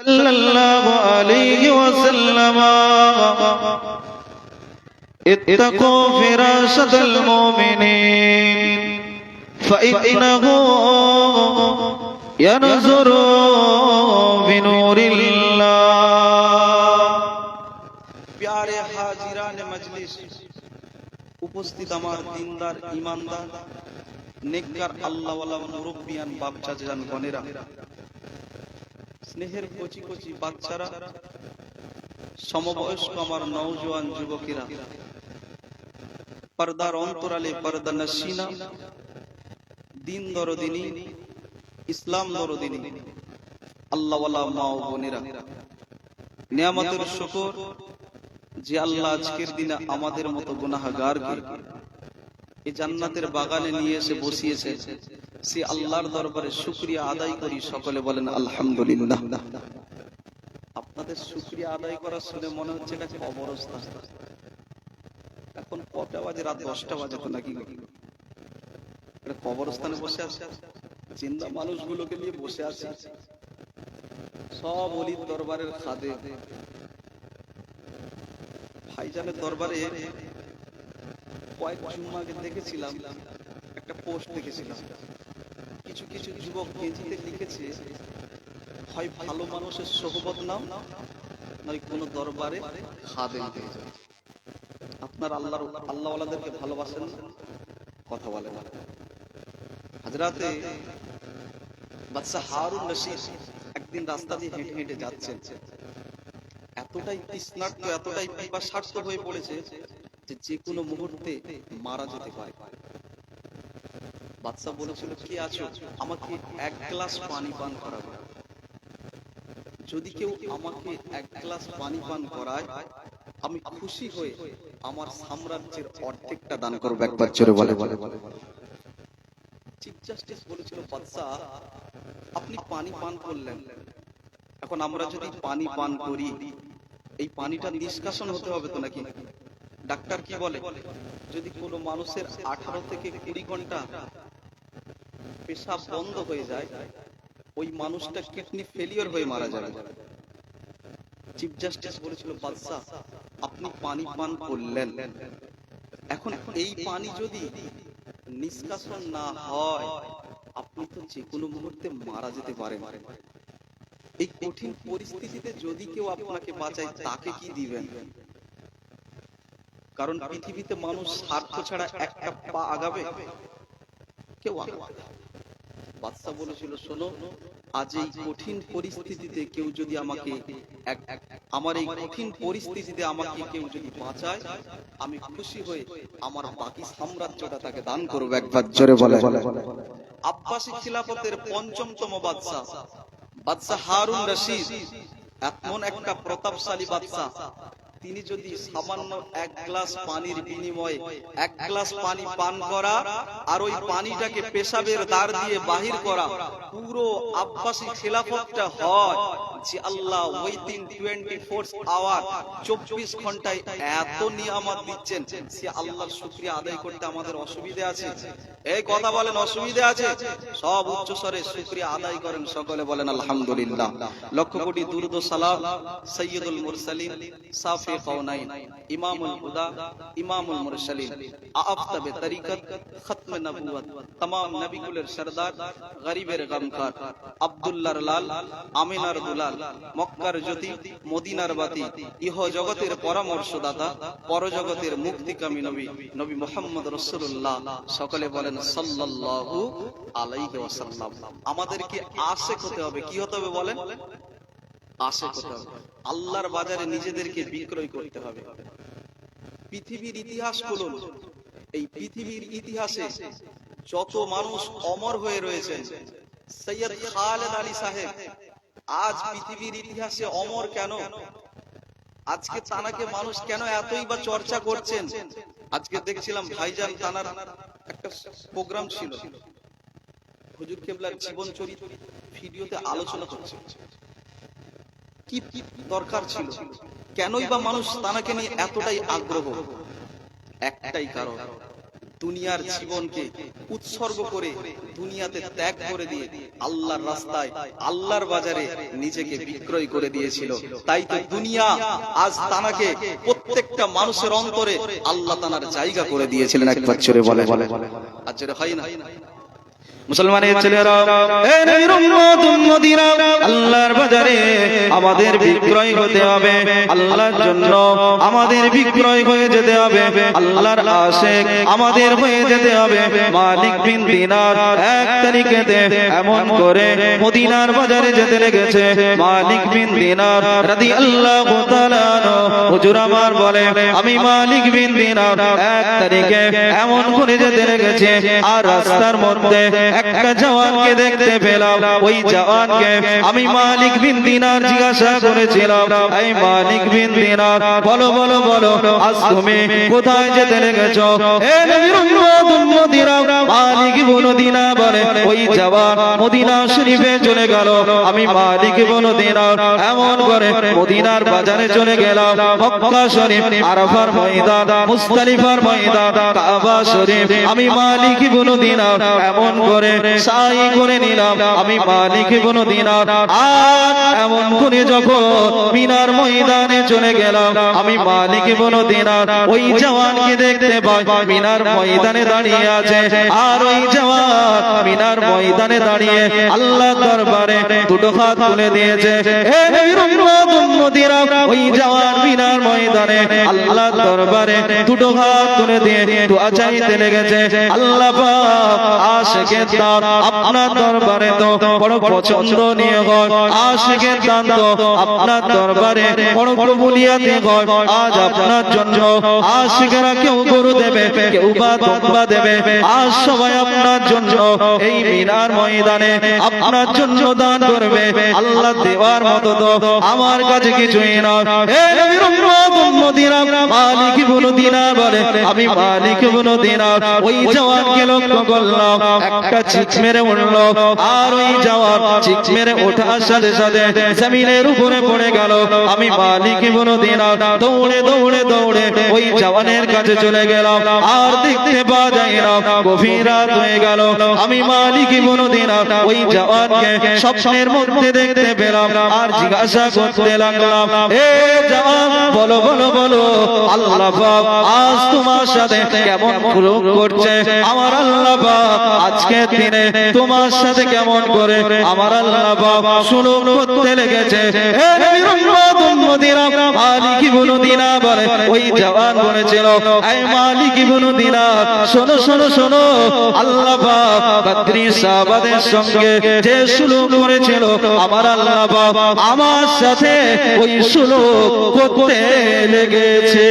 صلى الله عليه وسلم اتقوا فراسة المؤمنين فإنه ينظر بنور الله प्यारे हाजिरान मजलिस উপস্থিত আমার দিনদার ঈমানদার নেককার আল্লাহওয়ালা মুরব্বিয়ান বাপ চাচাজান গণেরা স্নেহের কচি কচি বাচ্চারা সমবয়স্ক আমার নওজোয়ান যুবকেরা পর্দার অন্তরালে পর্দা নশিনা দিন দরদিনী ইসলাম দরদিনী আল্লাহওয়ালা মা ও বোনেরা নিয়ামতের শুকর যে আল্লাহ আজকের দিনে আমাদের মতো গুনাহগারকে এই জান্নাতের বাগানে নিয়ে এসে বসিয়েছে সে আল্লাহর দরবারে শুকরিয়া আদায় করি সকলে বলেন আলহামদুলিল্লাহ। আপনাদের শুকরিয়া আদায় করা শুনে মনে হচ্ছে এটা কবরস্থান। এখন কটা বাজে? রাত 10টা বাজে তো নাকি? এটা কবরস্থানে বসে আছে, জিন্দা মানুষগুলোকে নিয়ে বসে আছে সব ওলির দরবারের খাদে। ভাইজানের দরবারে কয়েক জুম্মা আগে দেখেছিলাম, একটা পোস্ট দেখেছিলাম, কিছু কিছু যুবক গেঞ্জিতে লিখেছে হয় ভালো মানুষের সোহবত নাও নয় কোনো দরবারে খাদেম হয়ে যাও। আপনার আল্লাহওয়ালাদেরকে ভালোবাসেন না? কথা বলেন। হযরতে বাদশাহ হারুন রশিদ একদিন রাস্তা দিয়ে হেঁটে হেঁটে যাচ্ছেন, এতটাই তৃষ্ণার্ত এতটাই পিপাসার্ত হয়ে পড়েছে যে কোনো মুহূর্তে মারা যেতে পারে। বাদশা বলেছিল, কি আছো, আমাকে এক গ্লাস পানি পান করাবে। যদি কেউ আমাকে এক গ্লাস পানি পান করায় আমি খুশি হয়ে আমার সাম্রাজ্যের অর্ধেকটা দান করব। একবার জোরে বলে বলে বলে চিফ জাস্টিস বলেছিল, বাদশা আপনি পানি পান করলেন, এখন আমরা যদি পানি পান করি এই পানিটা নিষ্কাশন হতে হবে তো নাকি? ডাক্তার কি বলে, যদি কোনো মানুষের 18 থেকে 20 ঘন্টা পেশাব বন্ধ হয়ে যায় ওই মানুষটা কিডনি ফেলিওর হয়ে মারা যাবে। চিফ জাস্টিস বলেছিল, বাদশা আপনি পানি পান করলেন, এখন এই পানি যদি নিষ্কাশন না হয় আপনি তো যে কোনো মুহূর্তে মারা যেতে পারেন। এই কঠিন পরিস্থিতিতে যদি কেউ আপনাকে বাঁচায় তাকে কি দিবেন? কারণ পৃথিবীতে মানুষ স্বার্থ ছাড়া একটা পা আগাবে কেউ আগাবে। বাদশা বলেছিল, শোনো, আজ এই কঠিন পরিস্থিতিতে কেউ যদি আমাকে আমার এই কঠিন পরিস্থিতিতে আমাকে কেউ যদি বাঁচায় আমি খুশি হয়ে আমার বাকি সাম্রাজ্যটা তাকে দান করব। একবার জোরে বলে। আব্বাসী খিলাফতের ৫ম বাদশা বাদশাহ হারুন রশিদ এমন একটা প্রতাপশালী বাদশা, তিনি যদি সামান্য এক গ্লাস পানির বিনিময়ে এক গ্লাস পানি পান করা আর ওই পানিটাকে পেশাবের দ্বার দিয়ে বাহির করা, পুরো আব্বাসী খিলাফতটা হয় যে আল্লাহ উইদিন 24 আওয়ার 24 ঘন্টায় এত নিয়ামত দিচ্ছেন, সে আল্লাহর শুকরিয়া আদায় করতে আমাদের অসুবিধা আছে? এই কথা বলেন, অসুবিধা আছে? সব উচ্চ স্বরে শুকরিয়া আদায় করেন, সকলে বলেন আলহামদুলিল্লাহ। লক্ষ কোটি দুরূদ ও সালাম সাইয়্যিদুল মুরসালিন সাফি কাউনাইন ইমামুল হুদা ইমামুল মুরসালিন আফতাবে তরিকত খতমে নবুয়ত तमाम নবীকুলের সরদার গরিবের গমখার আব্দুল্লাহর লাল আমিনার দুলাল মক্কার জ্যোতি মদিনার বাতি ইহ জগতের পরামর্শদাতা পরজগতের মুক্তিকামী নবী নবী মুহাম্মদ রাসূলুল্লাহ, সকলে বলেন সাল্লাল্লাহু আলাইহি ওয়াসাল্লাম। আমাদেরকে আশিক হতে হবে। কি হতে হবে বলেন? আশিক হতে হবে। আল্লাহর বাজারে নিজেদেরকে বিক্রয় করতে হবে। পৃথিবীর ইতিহাস খুলুন, এই পৃথিবীর ইতিহাসে যত মানুষ অমর হয়ে রয়েছেন, সৈয়দ খালেদ আলী সাহেব আজ পৃথিবীর ইতিহাসে অমর কেন? আজকে তানাকে মানুষ কেন এতই বা চর্চা করছেন? আজকে দেখছিলাম ভাইজান তানার একটা প্রোগ্রাম ছিল, হুজুর কেবলার জীবন চরিত্র ভিডিওতে আলোচনা হচ্ছে। কি দরকার ছিল? কেনই বা মানুষ তানাকে নিয়ে এতটাই আগ্রহ? একটাই কারণ, দুনিয়ার জীবনকে উৎসর্গ করে দুনিয়াতে ত্যাগ করে দিয়ে আল্লাহর রাস্তায় আল্লাহর বাজারে নিজেকে বিক্রয় করে দিয়েছিল। তাই তো দুনিয়া আজ তানাকে প্রত্যেকটা মানুষের অন্তরে আল্লাহ তানার জায়গা করে দিয়েছিলেন। একবার জোরে বলে আর জোরে হয় না? মুসলমানের ছেলেরা, এ নবীর উম্মত উম্মতিরা, আল্লাহর বাজারে আমাদের বিক্রয় হতে হবে আল্লাহর জন্য, আমাদের বিক্রয় হয়ে যেতে হবে আল্লাহর আশিক আমাদের হয়ে যেতে হবে। মালিক বিন দিনার 1 তারিখেতে এমন করে মদিনার বাজারে যেতে লেগেছে। মালিক বিন দিনার রাদিয়াল্লাহু তাআলা হুজুর আমার বলে, আমি মালিক বিন দিনার 1 তারিখে এমন করে যেতে লেগেছে, আর রাস্তার মধ্যে একটা জওয়ানকে দেখতে পেলাম। ওই জওয়ানকে আমি মালিক বিন দিনার জিজ্ঞাসা করেছিলাম, এই মালিক বিন দিনার, বলো বলো বলো, আজ তুমি কোথায় যেতে লেগেছো? এ নবীর উম্মত উম্মতিরা, মালিক বিন দিনার বলে, ওই জওয়ান মদিনা শরীফে চলে গেল। আমি মালিক বিন দিনার এমন করে মদিনার বাজারে চলে গেলাম। মক্কা শরীফ, আরাফার ময়দান, মুজদালিফার ময়দান, কাবা শরীফ, আমি মালিক বিন দিনার এমন করে সাই করে নিলাম। আমি মালিক বিন দিনার আর এমন করে যখন মিনার ময়দানে চলে গেলাম, আমি মালিক বিন দিনার ওই জওয়ানকে দেখতে পাই মিনার ময়দানে দাঁড়িয়ে আছে। আর ওই জওয়ান মিনার ময়দানে দাঁড়িয়ে আল্লাহ দরবারে দুটো হাত তুলে দিয়েছে। হে নবীর উম্মত উম্মতিরা, ওই জওয়ান মিনার ময়দানে আল্লাহ দরবারে দুটো হাত তুলে দিয়ে দোয়া চাইতে লেগেছে। আল্লাহ পাক আশিকের দান আপনার দরবারে তো বড় পছন্দনীয় হয়, আশিকের দান তো আপনার দরবারে বড় কবুলিয়াতে হয়। আজ আপনার জন্য আশিকেরা কেউ গরু দেবে, কেউ বা দুম্বা দেবে, আজ সবাই আপনার জন্য এই মিনার ময়দানে আপনার জন্য দান করবে। আল্লাহ দেওয়ার মতো তো আমার কাছে কিছুই না। হে নবীর উম্মত উম্মতিরা, মালিক বিন দিনার বলে, আমি মালিক বিন দিনার ওই জওয়ানকে লক্ষ্য করলাম, একটা চিৎ মেরে উঠলো। আর ওই জওয়ান চিৎ মেরে ওঠার সাথে সাথে জমিনের উপরে পড়ে গেল। আমি মালিক বিন দিনার দৌড়ে দৌড়ে দৌড়ে ওই জওয়ানের কাছে চলে গেলাম। আর দেখতে পাওয়া যায় না, গভীর রাত হয়ে গেল। আমি মালিক বিন দিনার ওই জওয়ানকে স্বপ্নের মধ্যে দেখতে পেলাম। আর জিজ্ঞাসা করতে লাগলাম, এ জওয়ান, বলো বলো বলো, আল্লাহ পাক আজ তোমার সাথে কেমন সুলুক করছে? আমার আল্লাহ পাক আজকে দিনে তোমার সাথে কেমন করে আমার আল্লাহ পাক সুলুক করতে লেগেছে? হে নবীর উম্মত উম্মতিরা, মালিক বিন দিনার বলে, ওই জওয়ান বলেছিল, এই মালিক বিন দিনার, শোনো শোনো শোনো, আল্লাহ পাক বদরি সাহাবাদের সঙ্গে যে সুলুক করেছিল, আমার আল্লাহ পাক আমার সাথে ওই সুলুক করতে লেগেছে।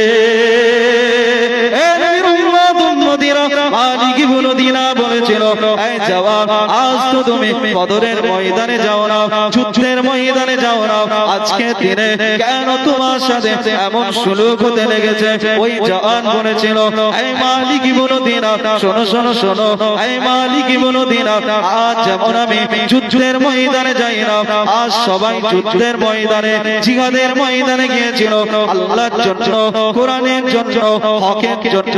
মালিক বিন দিনার বলেছিল, এই জওয়ান, আজ তো তুমি বদরের ময়দানে যাও না, যুদ্ধের ময়দানে যাও না, আজকে দিনে কেন তোমার সাথে এমন সুলুক হতে লেগেছে? ওই জওয়ান বলেছিল, এই মালিক বিন দিনার, শোনো শোনো শোনো, এই মালিক বিন দিনার, আজ যেমন আমি যুদ্ধের ময়দানে যাই না, আজ সবাই যুদ্ধের ময়দানে, জিহাদের ময়দানে গিয়েছিল আল্লাহর জন্য, কোরআনের জন্য, হকের জন্য,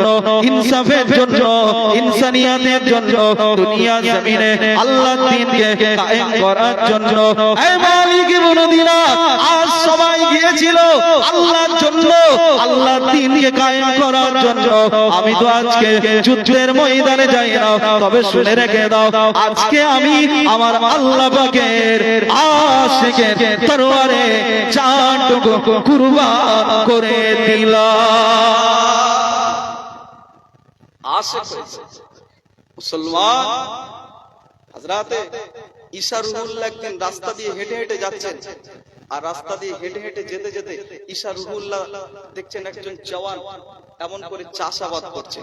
ইনসাফের জন্য, ইনসানিয়াতের জন্য, দুনিয়া জমিনে আল্লাহর দ্বীনকে কায়েম করার জন্য। এই মালিক বিন দিনার, আজ সবাই গিয়েছিল আল্লাহর জন্য, আল্লাহর দ্বীনকে কায়েম করার জন্য। আমি তো আজকে যুদ্ধের ময়দানে যাই না, তবে শুনে রেখে দাও, আজকে আমি আমার আল্লাহ পাকের আশিকের তরবারে জানটুকু কুরবান করে দিলাম। আশিক মুসলমান হযরতে ঈসা রুহুল্লাহ একদিন রাস্তা দিয়ে হেঁটে হেঁটে যাচ্ছেন। আর রাস্তা দিয়ে হেঁটে হেঁটে যেতে যেতে ঈসা রুহুল্লাহ দেখছেন একজন জওয়ান এমন করে চাষাবাদ করছে।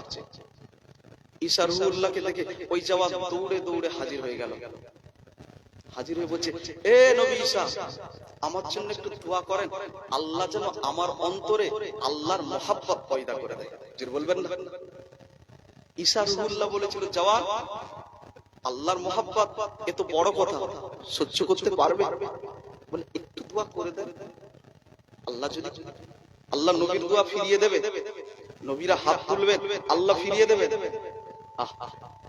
ঈসা রুহুল্লাহকে দেখে ওই জওয়ান দৌড়ে দৌড়ে হাজির হয়ে গেল। হাজির হয়ে বলছে, এ নবী ঈসা, আমার জন্য একটু দোয়া করেন, আল্লাহ যেন আমার অন্তরে আল্লাহর মহব্বত পয়দা করে দেয়। জোরে বলবেন না? ঈসা রুহুল্লাহ বলেছিল, জওয়ান, আল্লাহর মহব্বত এত বড় কথা সহ্য করতে পারবে? বলে, একটু দোয়া করে দেন, আল্লাহ যদি, আল্লাহ নবীর দোয়া ফিরিয়ে দেবে, নবীরা হাত তুলবে, আল্লাহ ফিরিয়ে দেবে।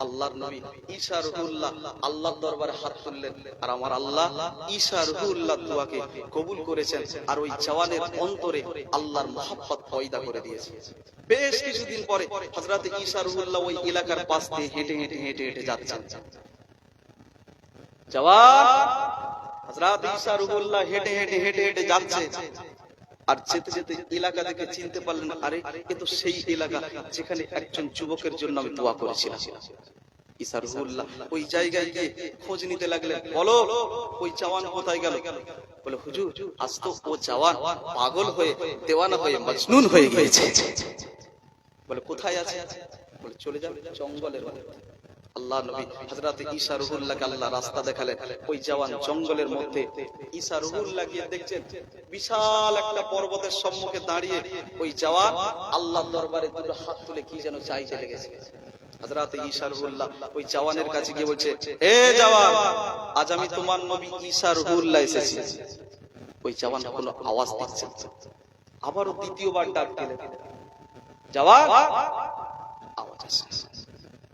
আল্লাহর নবী ঈসা রূহুল্লাহ আল্লাহর দরবারে হাত তুললেন, আর আমার আল্লাহ ঈসা রূহুল্লাহ দোয়াকে কবুল করেছেন, আর ওই জওয়ানের অন্তরে আল্লাহর মহব্বত পয়দা করে দিয়েছে। বেশ কিছুদিন পরে হযরত ঈসা রূহুল্লাহ ওই এলাকার পাশ দিয়ে হেঁটে হেঁটে হেঁটে হেঁটে যাচ্ছেন। জওয়ান হযরত ঈসা রূহুল্লাহ হেঁটে হেঁটে হেঁটে হেঁটে যাচ্ছে, আর যেতে যেতে এলাকা দেখে চিনতে পারলেন, আরে এ তো সেই এলাকা যেখানে একজন যুবকের জন্য আমি দোয়া করেছিলাম। ঈসা রূহুল্লাহ ওই জায়গায় গিয়ে খোঁজ নিতে লাগলেন, বলো ওই জওয়ান কোথায় গেল? বলে হুজুর আজ তো ও জওয়ান পাগল হয়ে দেওয়ানা হয়ে মজনুন হয়ে গিয়েছে। বলে কোথায় আছে? বলে চলে যাও জঙ্গলের মধ্যে। আল্লাহ নবী হযরত ঈসা রূহুল্লাহকে আল্লাহ রাস্তা দেখালেন। ওই জওয়ান জঙ্গলের মধ্যে ঈসা রূহুল্লাহ গিয়ে দেখছেন বিশাল একটা পর্বতের সম্মুখে দাঁড়িয়ে ওই জওয়ান আল্লাহর দরবারে দুটো হাত তুলে কি যেন চাইতে লেগেছে। হযরত ঈসা রূহুল্লাহ ওই জওয়ানের কাছে গিয়ে বলছে, এ জওয়ান আজ আমি তোমার নবী ঈসা রূহুল্লাহ এসেছি। ওই জওয়ান কোনো আওয়াজ দিচ্ছে না। আবারও দ্বিতীয়বার ডাক দিলেন, জওয়ান আওয়াজ আসছে।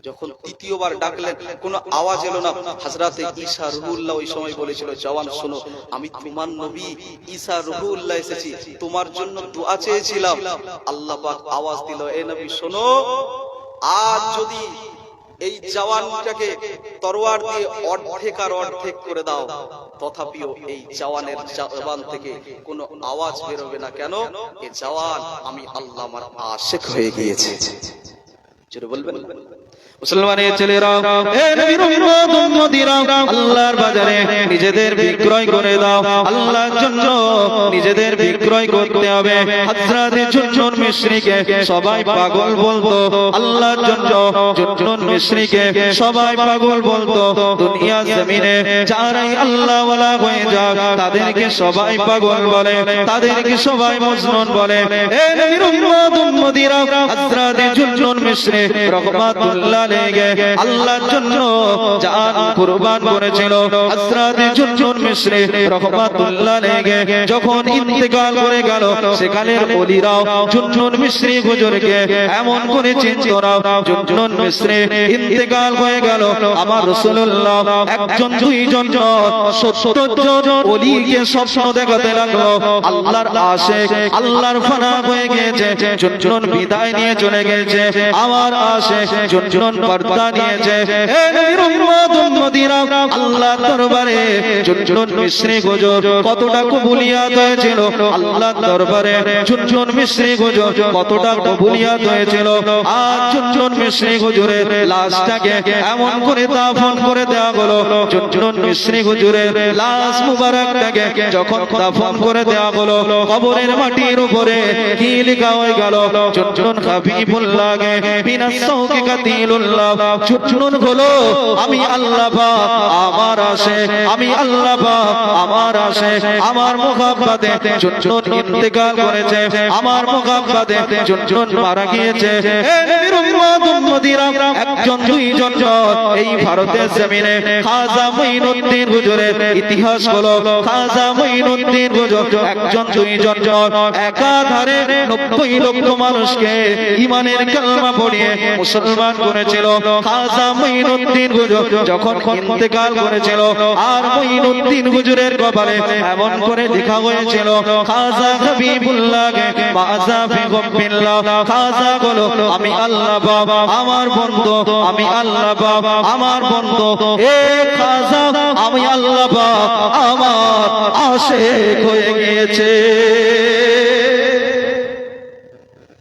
যখন তৃতীয়বার ডাকলেন কোনো আওয়াজ এলো না। হযরত ঈসা রূহুল্লাহ ওই সময় বলেছিল, জওয়ান শোনো, আমি তোমার নবী ঈসা রূহুল্লাহ এসেছি, তোমার জন্য দোয়া চেয়েছিলাম। আল্লাহ পাক আওয়াজ দিল, এ নবী শোনো, আজ যদি এই জওয়ানটাকে তরোয়ার দিয়ে অর্ধেক আর অর্ধেক করে দাও, তথাপিও এই জওয়ানের জবান থেকে কোনো আওয়াজ বেরোবে না। কেন? এই জওয়ান আমি আল্লাহ আমার আশিক হয়ে গিয়েছে। জোরে বলবেন। মুসলমানের ছেলেরা, হে নবীর উম্মত উম্মতিরা, আল্লাহর বাজারে নিজেদের বিক্রয় করে দাও। আল্লাহর জন্য নিজেদের বিক্রয় করতে হবে। হযরত জুনজুন মিশরীকে সবাই পাগল বলতো, আল্লাহর জন্য জুনজুন মিশরীকে সবাই পাগল বলতো। দুনিয়া জমিনে যারাই আল্লাহ ওয়ালা হয়ে যায় তাদেরকে সবাই পাগল বলে, তাদেরকে সবাই মজনুন বলে। হে নবীর উম্মত উম্মতিরা, হযরত জুনজুন মিশরী রাহমাতুল্লাহ আল্লাহর জন্য জান কুরবান করেছিল। হযরত জুনজুন মিশরী রাহমাতুল্লাহ আলাইহি যখন ইন্তেকাল করে গেল, সেখানের ওলিরাও জুনজুন মিশরী হুজুরকে এমন করে চিনতো না, জুনজুন মিশরী ইন্তেকাল হয়ে গেল, আমার রাসূলুল্লাহ একজন দুইজন 70 জন ওলিকে স্বপ্ন দেখাতে লাগলো। আল্লাহর আশিক, আল্লাহর ফানা হয়ে গিয়েছে, জুনজুন বিদায় নিয়ে চলে গেছে, আমার আশিক জুনজুন পর্দা নিয়েছে। হে নবীর উম্মত উম্মতিরা, আল্লাহর দরবারে জুনজুন মিশরী হুজুর কতটা কবুলিয়াত হয়েছিল, আল্লাহর দরবারে জুনজুন মিশরী হুজুর কতটা কবুলিয়াত হয়েছিল। আজ জুনজুন মিশরী হুজুরের লাশটাকে এমন করে দাফন করে দেওয়া হলো। জুনজুন মিশরী হুজুরের লাশ মুবারকটাকে যখন দাফন করে দেওয়া হলো, কবরের মাটির উপরে কি লেখা হয়ে গেল? জুনজুন হাবিবুল্লাহ বিনা সৌকে কাতিলুল্লাহ। জুনজুন হলো আমি আল্লাহ পাক আমার আশিক, আমি আল্লাহ পাক আমার আশিক, আমার মুহাব্বতে জুনজুন ইন্তেকাল করেছে, আমার মুহাব্বতে জুনজুন মারা গিয়েছে। হে নবীর উম্মত উম্মতিরা, একজন দুইজন এই ভারতের জমিনে খাজা মঈনুদ্দিন হুজুরের ইতিহাস হলো। খাজা মঈনুদ্দিন হুজুর একজন দুইজন একাধারে 90 লক্ষ মানুষকে ঈমানের কালেমা পড়িয়ে মুসলমান করেছিল। খাজা মঈনুদ্দিন হুজুর যখন ইন্তেকাল করেছিল, আর মঈনুদ্দিন হুজুরের কপালে এমন করে লেখা হয়েছিল, খাজা হাবিবুল্লাহ মাযা ফি গব্বিল্লাহ। খাজা বলো আমি আল্লাহ বাবা আমার বন্ধু, আমি আল্লাহ বাবা আমার বন্ধু। এ খাজা আমি আল্লাহ বাবা আমার আশিক হয়ে গিয়েছে।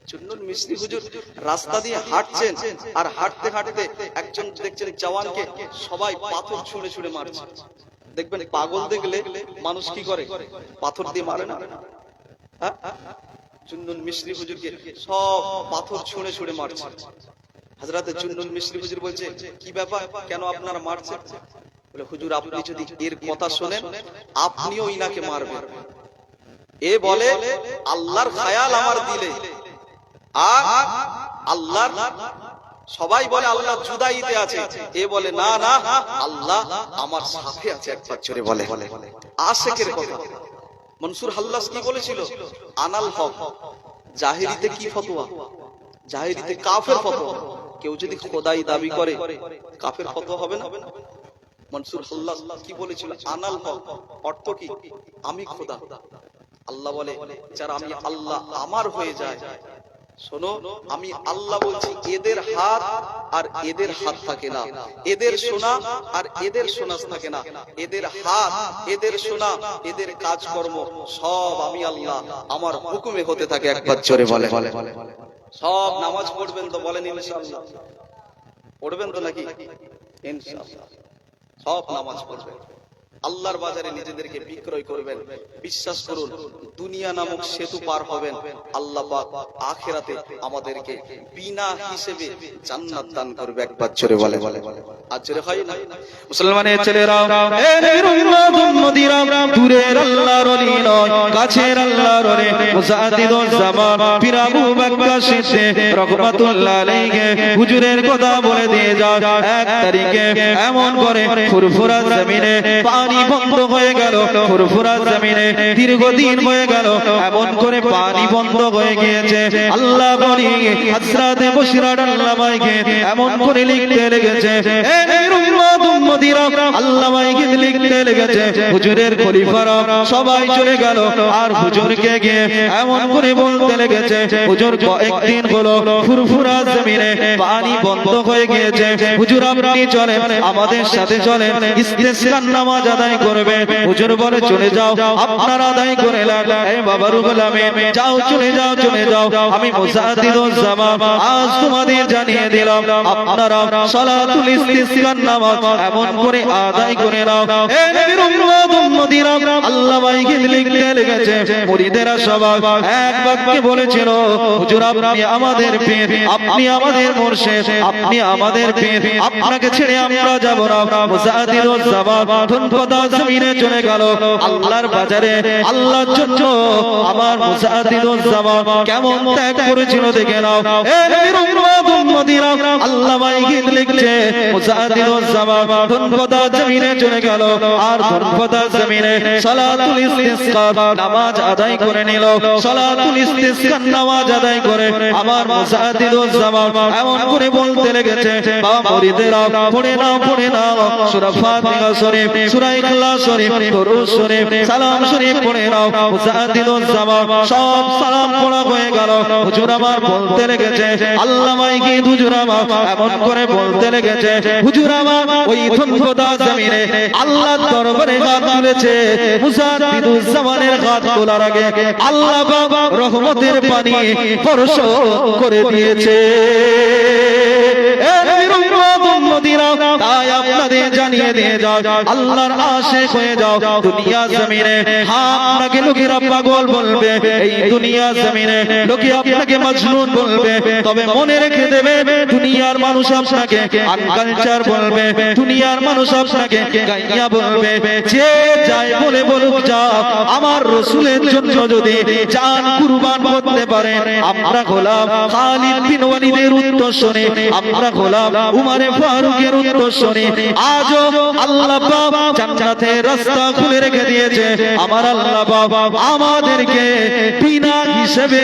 জুনজুন মিশরী হুজুর রাস্তা দিয়ে হাঁটছেন, আর হাঁটতে হাঁটতে একজন দেখছেন জওয়ানকে সবাই পাথর ছুঁড়ে ছুঁড়ে মারছে। দেখবেন পাগল দেখলে মানুষ কি করে? পাথর দিয়ে মারে না? জুনজুন মিশরী হুজুরকে সব পাথর ছুঁড়ে ছুঁড়ে মারছে। হযরত জুনজুন মিশরী হুজুর বলছে, কি ব্যাপার, কেন আপনারা মারছেন? বলে হুজুর আপনি যদি এর কথা শোনেন আপনিও ইনাকে মারবেন। এ বলে আল্লাহর খেয়াল আমার দিলে, আর আল্লাহর সবাই বলে আল্লাহ জুদাইতে আছে, এ বলে না না আল্লাহ আমার সাথে আছে। একবার জোরে বলে আশিকের কথা। মনসুর হাল্লাস কি বলেছিল? আনাল হক। জাহেরিতে কি ফতোয়া? জাহেরিতে কাফের ফতোয়া। কেউ যদি খোদাই দাবি করে কাফের ফতোয়া হবে না? মনসুর আল্লাহ কি বলেছিল? আনাল হক, অর্থ কি? আমি খোদা। আল্লাহ বলে যারা আমি আল্লাহ আমার হয়ে যায়, শোনো আমি আল্লাহ বলছি এদের হাত আর এদের হাত থাকে না, এদের সোনা আর এদের সোনা থাকে না, এদের হাত এদের সোনা এদের কাজকর্ম সব আমি আল্লাহ আমার হুকুমে হতে থাকে। একবার জোরে বলে। সব নামাজ পড়বেন তো বলেন ইনশাআল্লাহ? পড়বেন তো নাকি? ইনশাআল্লাহ সব নামাজ পড়বেন। আল্লাহর বাজারে নিজেদেরকে বিক্রয় করবেন। বিশ্বাস করুন দুনিয়া নামক সেতু পার হবেন, আল্লাহ পাক আখিরাতে আমাদেরকে বিনা হিসেবে জান্নাত দান করবে। একবার জোরে বলে। আর জোরে হয় না? মুসলমানের ছেলেরা, এ নবীর উম্মত উম্মতিরা, দূরের আল্লাহর ওলি নয়, কাছের আল্লাহর ওলি মুজাদ্দিদুজ জামান পীর আবু বকর সিদ্দিক রাহমাতুল্লাহ আলাইহি হুজুরের কথা বলে দিয়ে যায়। 1 তারিখে এমন করে ফুরফুরা জমিনে পানি বন্ধ হয়ে গেল, ফুরফুরা জমিনে দীর্ঘদিন হয়ে গেল এমন করে পানি বন্ধ হয়ে গিয়েছে। আল্লাহ বলি হযরত বশির আল্লাহ ভাইকে এমন করে লিখতে লেগেছে, এ নবীর উম্মত উম্মতিরা, আল্লাহ ভাইকে লিখতে লেগেছে। হুজুরের খলিফারা সবাই চলে গেল আর হুজুরকে গিয়ে এমন করে বলতে লেগেছে, হুজুর কয়েকদিন হলো ফুরফুরা জমিনে পানি বন্ধ হয়ে গিয়েছে, হুজুর আপনি চলেন আমাদের সাথে চলেন, ইস্তেসকার নামাজ আদায় করবে। হুজুর বলে চলে যাও, আপনারা আদায় করে লাগা। এই বাবা রুহুল আমিন যাও, চলে যাও, চলে যাও। আমি মুজাদ্দিদুজ জামান আজ তোমাদের জানিয়ে দিলাম, আপনারা সালাতুল ইস্তিসকার নামাজ এমন করে আদায় করে নাও। এ নবীর উম্মত উম্মতিরা, আল্লাহ ভাইকে লিখতে লেগেছে। মুরিদেরা সবাই এক বাক্যে বলেছিল, হুজুর আপনি আমাদের পীর, আপনি আমাদের মুর্শিদ, আপনি আমাদের পীর, আপনাকে ছেড়ে আমরা যাব না। মুজাদ্দিদুজ জামান ধনপদা জমিনে চলে গেল আল্লাহর বাজারে। আল্লাহর জন্য আমার মুজাদ্দিদুজ জামান কেমন ত্যাগ করেছিল দেখে নাও। এ নবীর উম্মত উম্মতিরা, আল্লাহ ভাইকে লিখছে মুজাদ্দিদুজ জামান ধনপদা জমিনে চলে গেল আর ধনপদা জমিনে সালাতুল ইস্তিসকার নামাজ আদায় করে নিল। সালাতুল ইস্তিসকার নামাজ আদায় করে আমার মুজাদ্দিদুজ জামান এমন করে বলতে লেগেছে, বাবা মুরিদেরা পড়ে নাও, পড়ে নাও সূরা ফাতিহা শরীফ, সূরা ইখলাস শরীফ, দরুদ শরীফ, সালাম শরীফ পড়ে নাও। মুজাদ্দিদুজ জামান সব সালাম পড়া হয়ে গেল। হুজুর আমার বলতে লেগেছে, আল্লাহ ভাইকে হুজুর আমার এমন করে বলতে লেগেছে, হুজুর আমার ওই ধনপদা জমিনে আল্লাহর দরবারে হাত তুলেছে। মুজাদ্দিদুজ জামানের হাত তোলার আগে আল্লাহ বাবা রহমতের পানি বর্ষণ করে দিয়েছে। তাই আপনাদের জানিয়ে দিয়ে যাও, আল্লাহর আশিক হয়ে যাও। দুনিয়া জমিনে আপনাকে লোকেরা পাগল বলবে, এই দুনিয়া জমিনে লোকে আপনাকে মজনুন বলবে, তবে মনে রেখে দেবে দুনিয়ার মানুষ আপনাকে আনকালচার বলবে, দুনিয়ার মানুষ আপনাকে গাইয়া বলবে। যে যাই বলে বলুক যাও, আমার রাসূলের জন্য যদি জান কুরবান করতে পারে, আমরা গোলাম খালিদ বিন ওয়ালিদের উত্তরসূরি, আমরা গোলাম উমরে ফারুকের উত্তরসূরি। আজও আল্লাহ বাবা জান্নাতের রাস্তা খুলে রেখে দিয়েছে। আমার আল্লাহ বাবা আমাদেরকে বিনা হিসেবে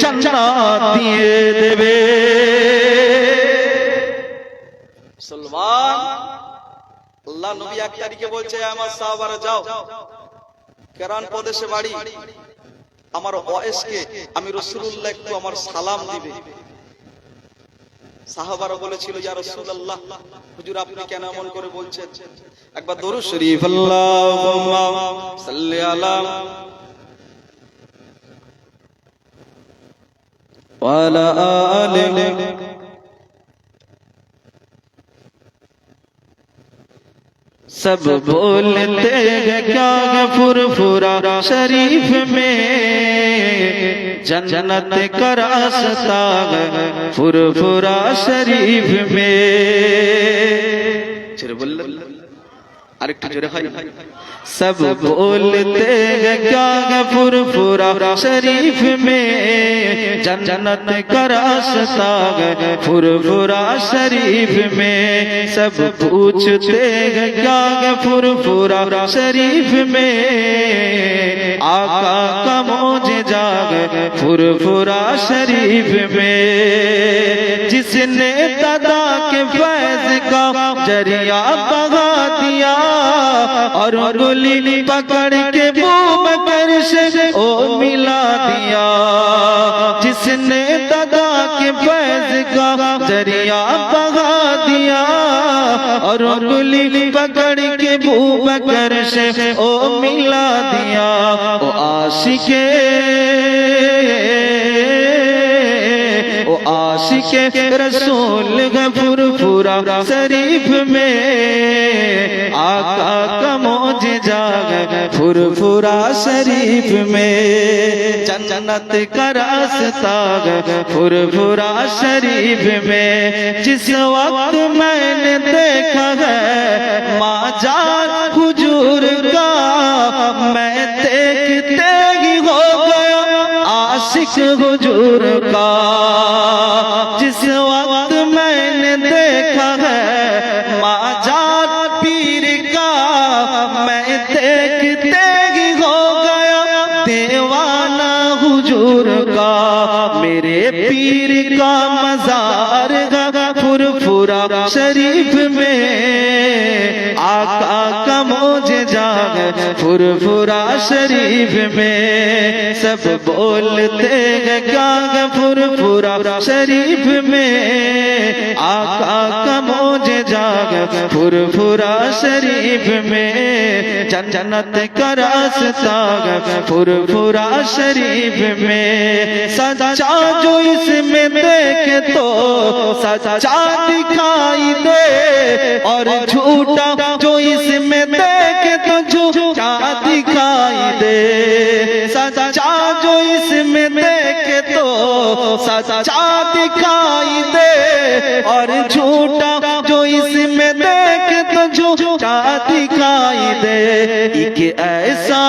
জান্নাত দিয়ে দেবে। মুসলমান, আল্লাহ নবী 1 তারিখে বলছে, আমার সাহাবারা যাও, কেরান প্রদেশে বাড়ি, আমার ওয়াইসকে আমি রাসূলুল্লাহ একটু আমার সালাম দিবে। সাহাবারা বলেছিল, ইয়া রাসূলুল্লাহ, হুজুর আপনি কেন এমন করে বলছেন? একবার দরুদ শরীফ, আল্লাহুম্মা সাল্লি আলা ওয়া আলা আলি। सब बोलते हैं क्या फुरफुरा शरीफ में जन्नत का रास्ता है फुरफुरा शरीफ में। জোরে বললেন, আরেকটু জোরে হয়। सब बोलते हैं क्या फुरफुरा शरीफ में जन्नत का रास्ता है फुरफुरा शरीफ में। सब पूछते हैं क्या फुरफुरा शरीफ में आका का मौजज़ा है फुरफुरा शरीफ में। जिस जिसने दादा के फैज का जरिया बगा दिया और उंगली पकड़ के बूम कर से ओ मिला दिया। जिसने दादा के फैज का जरिया बगा दिया और उंगली पकड़ के बूम कर से ओ मिला दिया। ओ आशिके आशिके रसूल फुरफुरा शरीफ में आका का मौजज़ा फुरफुरा शरीफ में। जन्नत का रास्ता फुरफुरा शरीफ में। जिस वक्त मैंने देखा है माजार हुजूर का मैं देखते ही हो गया आशिक हुजूर का। जिस वक्त मैंने देखा है माजार पीर का मैं देखते ही हो गया दीवाना हुजूर का। मेरे पीर का मजार फुरफुरा शरीफ में आका का मौजज़ा फुरफुरा शरीफ में। सब बोलते हैं क्या फुरफुरा शरीफ में आका का मौजज़ा फुरफुरा शरीफ में। जन्नत का रास्ता फुरफुरा शरीफ में। सच्चा जो इसमें देखे तो सच्चा दिखाई दे और झूठा जो इसमें देखे तो झूठा दिखाई दे। सच्चा जो इसमें देखे तो सच्चा दिखाई दे और झूठा जो इसमें देखे तो झूठा दिखाई दे। एक ऐसा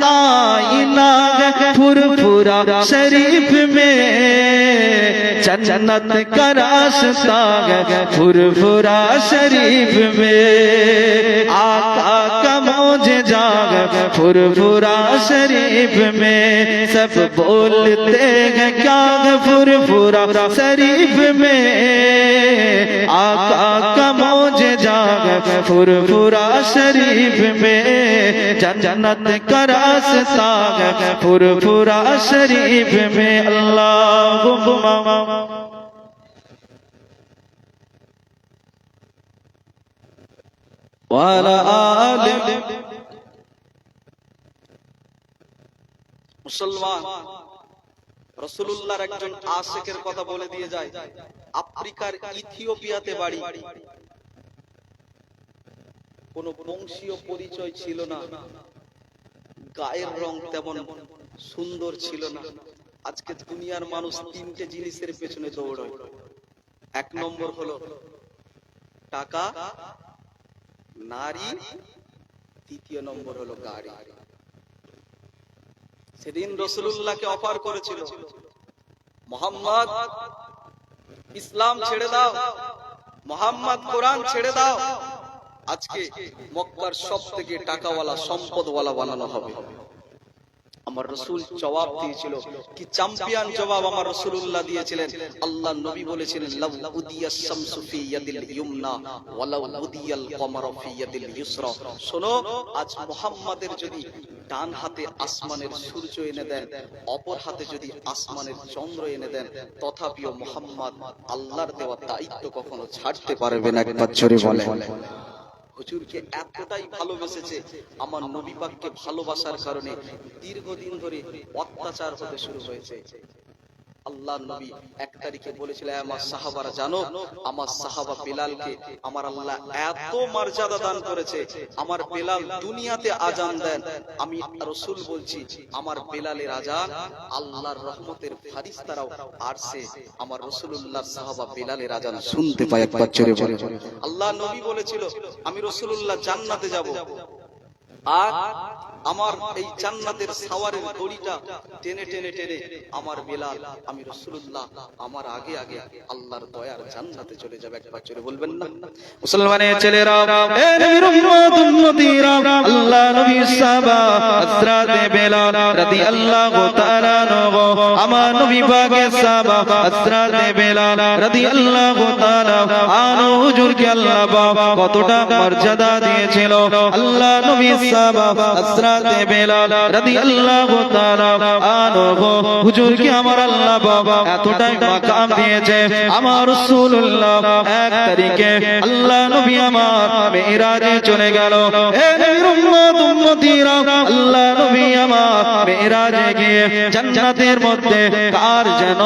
आईना फुरफुरा शरीफ में। जन्नत का रास्ता फुरफुरा शरीफ में आका का मौजज़ा फुरफुरा शरीफ में। सब बोलते हैं क्या फुरफुरा शरीफ में आका का मौजज़ा फुरफुरा शरीफ में। जन्नत का रास्ता फुरफुरा शरीफ में। अल्लाहुम्मा वाला आले। মুসলমান রাসূলুল্লাহর একজন আশিকের কথা বলে দিয়ে যায়। আফ্রিকার ইথিওপিয়াতে বাড়ি। কোনো বংশীয় পরিচয় ছিল না, গায়ের রং তেমন সুন্দর ছিল না। আজকে দুনিয়ার মানুষ তিনটে জিনিসের পেছনে দৌড়ায়। এক নম্বর হলো টাকা, নারী, দ্বিতীয় নম্বর হলো গাড়ি। সেদিন রাসূলুল্লাহকে অফার করেছিল মুহাম্মদ ইসলাম ছেড়ে দাও, মুহাম্মদ কোরআন ছেড়ে দাও, আজকে মক্কার সবথেকে টাকাওয়ালা সম্পদওয়ালা বানানো হবে। আমার রাসূল জবাব দিয়েছিল, কি চ্যাম্পিয়ন জবাব আমার রাসূলুল্লাহ দিয়েছিলেন। আল্লাহ নবী বলেছিলেন লাউ উদিয়াস শামসু ফি ইয়াদিল ইয়ুমনা ওয়ালাউ উদিয়াল কমারু ফি ইয়াদিল ইউসরা। শোনো, আজ মুহাম্মাদের যদি ডান হাতে আসমানের সূর্য এনে দেন, অপর হাতে যদি আসমানের চন্দ্র এনে দেন, তথাপিও মুহাম্মদ আল্লাহর দেওয়া দায়িত্ব কখনো ছাড়তে পারবে না। একবার জোরে বলেন। হুজুরকে এতটাই ভালোবেসেছে, আমার নবী পাককে ভালোবাসার কারণে দীর্ঘদিন ধরে অত্যাচার হতে শুরু হয়েছে। আল্লাহর নবী এক তারিখে বলেছিলেন, আমার সাহাবারা জানো, আমার সাহাবা বেলালকে আমার আল্লাহ এত মর্যাদা দান করেছে, আমার বেলাল দুনিয়াতে আজান দেন, আমি রাসূল বলছি আমার বেলালের আজান আল্লাহর রহমতের ফেরেশতারাও আরশে আমার রাসূলুল্লাহর সাহাবা বেলালের আজান শুনতে পায়। একবার জোরে বলেন। আল্লাহ নবী বলেছিল আমি রাসূলুল্লাহ জান্নাতে যাব, আর আমার এই জান্নাতের সাওয়ারের দড়িটা টেনে টেনে টেনে আমার বেলাল আমি রাসূলুল্লাহ আমার আগে আগে আল্লাহর দয়ার জান্নাতে চলে যাবে। একবার জোরে বলবেন না? মুসলমানের ছেলেরা, এ নবীর উম্মত উম্মতিরা, আল্লাহ নবী সাহাবা হযরত বেলাল রাদিয়াল্লাহু তাআলা আনহু আমার নবী পাকের সাহাবা হযরত বেলাল রাদিয়াল্লাহু তাআলা আনহু হুজুরকে আল্লাহ পাক কতটা মর্যাদা দিয়েছিল আল্লাহ নবী সাহাবা হযরত বেলাল রাদিয়াল্লাহু তাআলা আনহু হুজুরকে আমার আল্লাহ পাক এতটাই মাকাম দিয়েছে আমার রাসূলুল্লাহ এক তারিখে আল্লাহ নবী আমার মেরাজে চলে গেল হে নবীর উম্মত উম্মতিরা আল্লাহ নবী আমার মেরাজে গিয়ে জান্নাতের মধ্যে কার যেন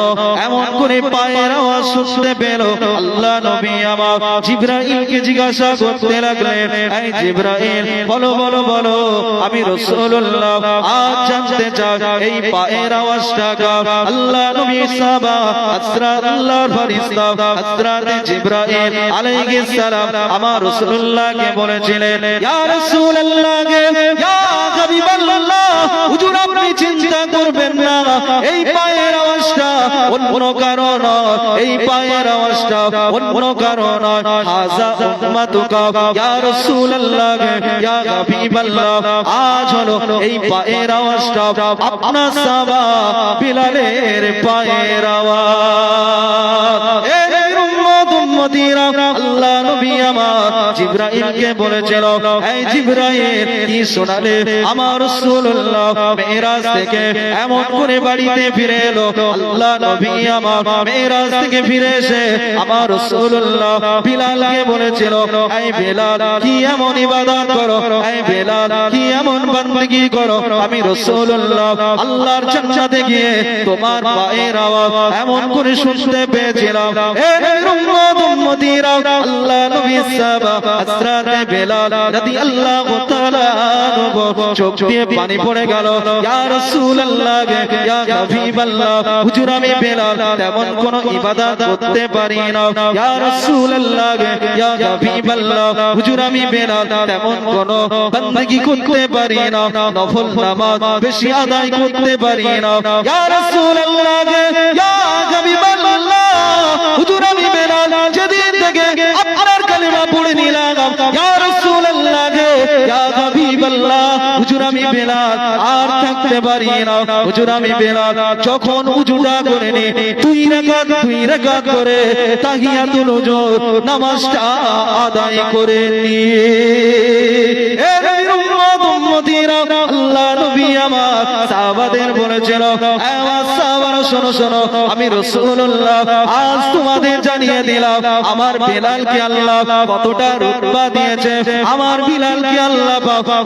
এমন করে পায়ের আওয়াজ শুনতে পেল আল্লাহ নবী আমার জিবরাইলকে জিজ্ঞাসা করতে লাগলেন এই জিবরাইল বলো বলো বলো আমি রাসূলুল্লাহ আজ জানতে চাই এই পায়ের আওয়াজটা কার আল্লাহ নবী সাহাবা হযরত আল্লাহর ফেরেশতা হযরত জিবরাইল আলাইহিস সালাম আমার রাসূলুল্লাহকে বলেছিলেন ইয়া রাসূলুল্লাহ ইয়া হাবিবাল্লাহ হুজুর আপনি চিন্তা করবেন না এই পায়ের আওয়াজটা অন্য কারো নয় এই পায়ের আওয়াজটা অন্য কারো নয় হাযা উম্মাতুকা ইয়া রাসূলুল্লাহ ইয়া হাবিবাল্লাহ আজ হলো এই পায়ের আওয়াজটা আপনার সাহাবা বিলালের পায়ের আওয়াজ এ নবীর উম্মত উম্মতিরা আল্লাহ নবী আমার জিবরাইলকে বলেছিল এই জিবরাইল কি শোনালে আমার রাসূলুল্লাহ মেরাজ থেকে এমন করে বাড়িতে ফিরে এলো আল্লাহ নবী আমার মেরাজ থেকে ফিরে এসে আমার রাসূলুল্লাহ বিলালকে বলেছিল এই বিলাল কি এমন ইবাদত করো এই বিলাল কি এমন বندگی করো আমি রাসূলুল্লাহ আল্লাহর জান্নাতে গিয়ে তোমার পায়ের আওয়াজ এমন করে শুনতে পেয়েছিলাম হে নবীর উম্মত উম্মতিরা আল্লাহ নবী সাহাবা হযরত বিলাল রাদিয়াল্লাহু তাআলা আনহু চোখ দিয়ে পানি পড়ে গেল ইয়া রাসূলুল্লাহ ইয়া হাবিবাল্লাহ হুজুর আমি বিলাল তেমন কোন ইবাদত করতে পারি না ইয়া রাসূলুল্লাহ ইয়া হাবিবাল্লাহ হুজুর আমি বিলাল তেমন কোন বندگی করতে পারি না নফল নামাজ বেশি আদায় করতে পারি না ইয়া রাসূলুল্লাহ ইয়া হাবিবাল্লাহ হুজুর আমি বিলাল যেদিন থেকে আপনার কালিমা পড়ে নিলাম ইয়া রাসূলুল্লাহ ইয়া হাবিবাল্লাহ হুজুর আমি বিলাল আর থাকতে পারি না হুজুর আমি বিলাল যখন উজুটা করে নি দুই রাকাত করে তাহিয়াতুল ওযু নামাজটা আদায় করে নি এ নবীর উম্মত উম্মতিরা আল্লাহ নবী আমার সাহাবাদের বলেছিল এ সাহাবারা শোনো শোনো আমি রাসূলুল্লাহ আজ তোমাদের জানিয়ে দিলাম আমার বিলালকে আল্লাহ কতটা রুতবা দিয়েছে আমার বিলালকে আল্লাহ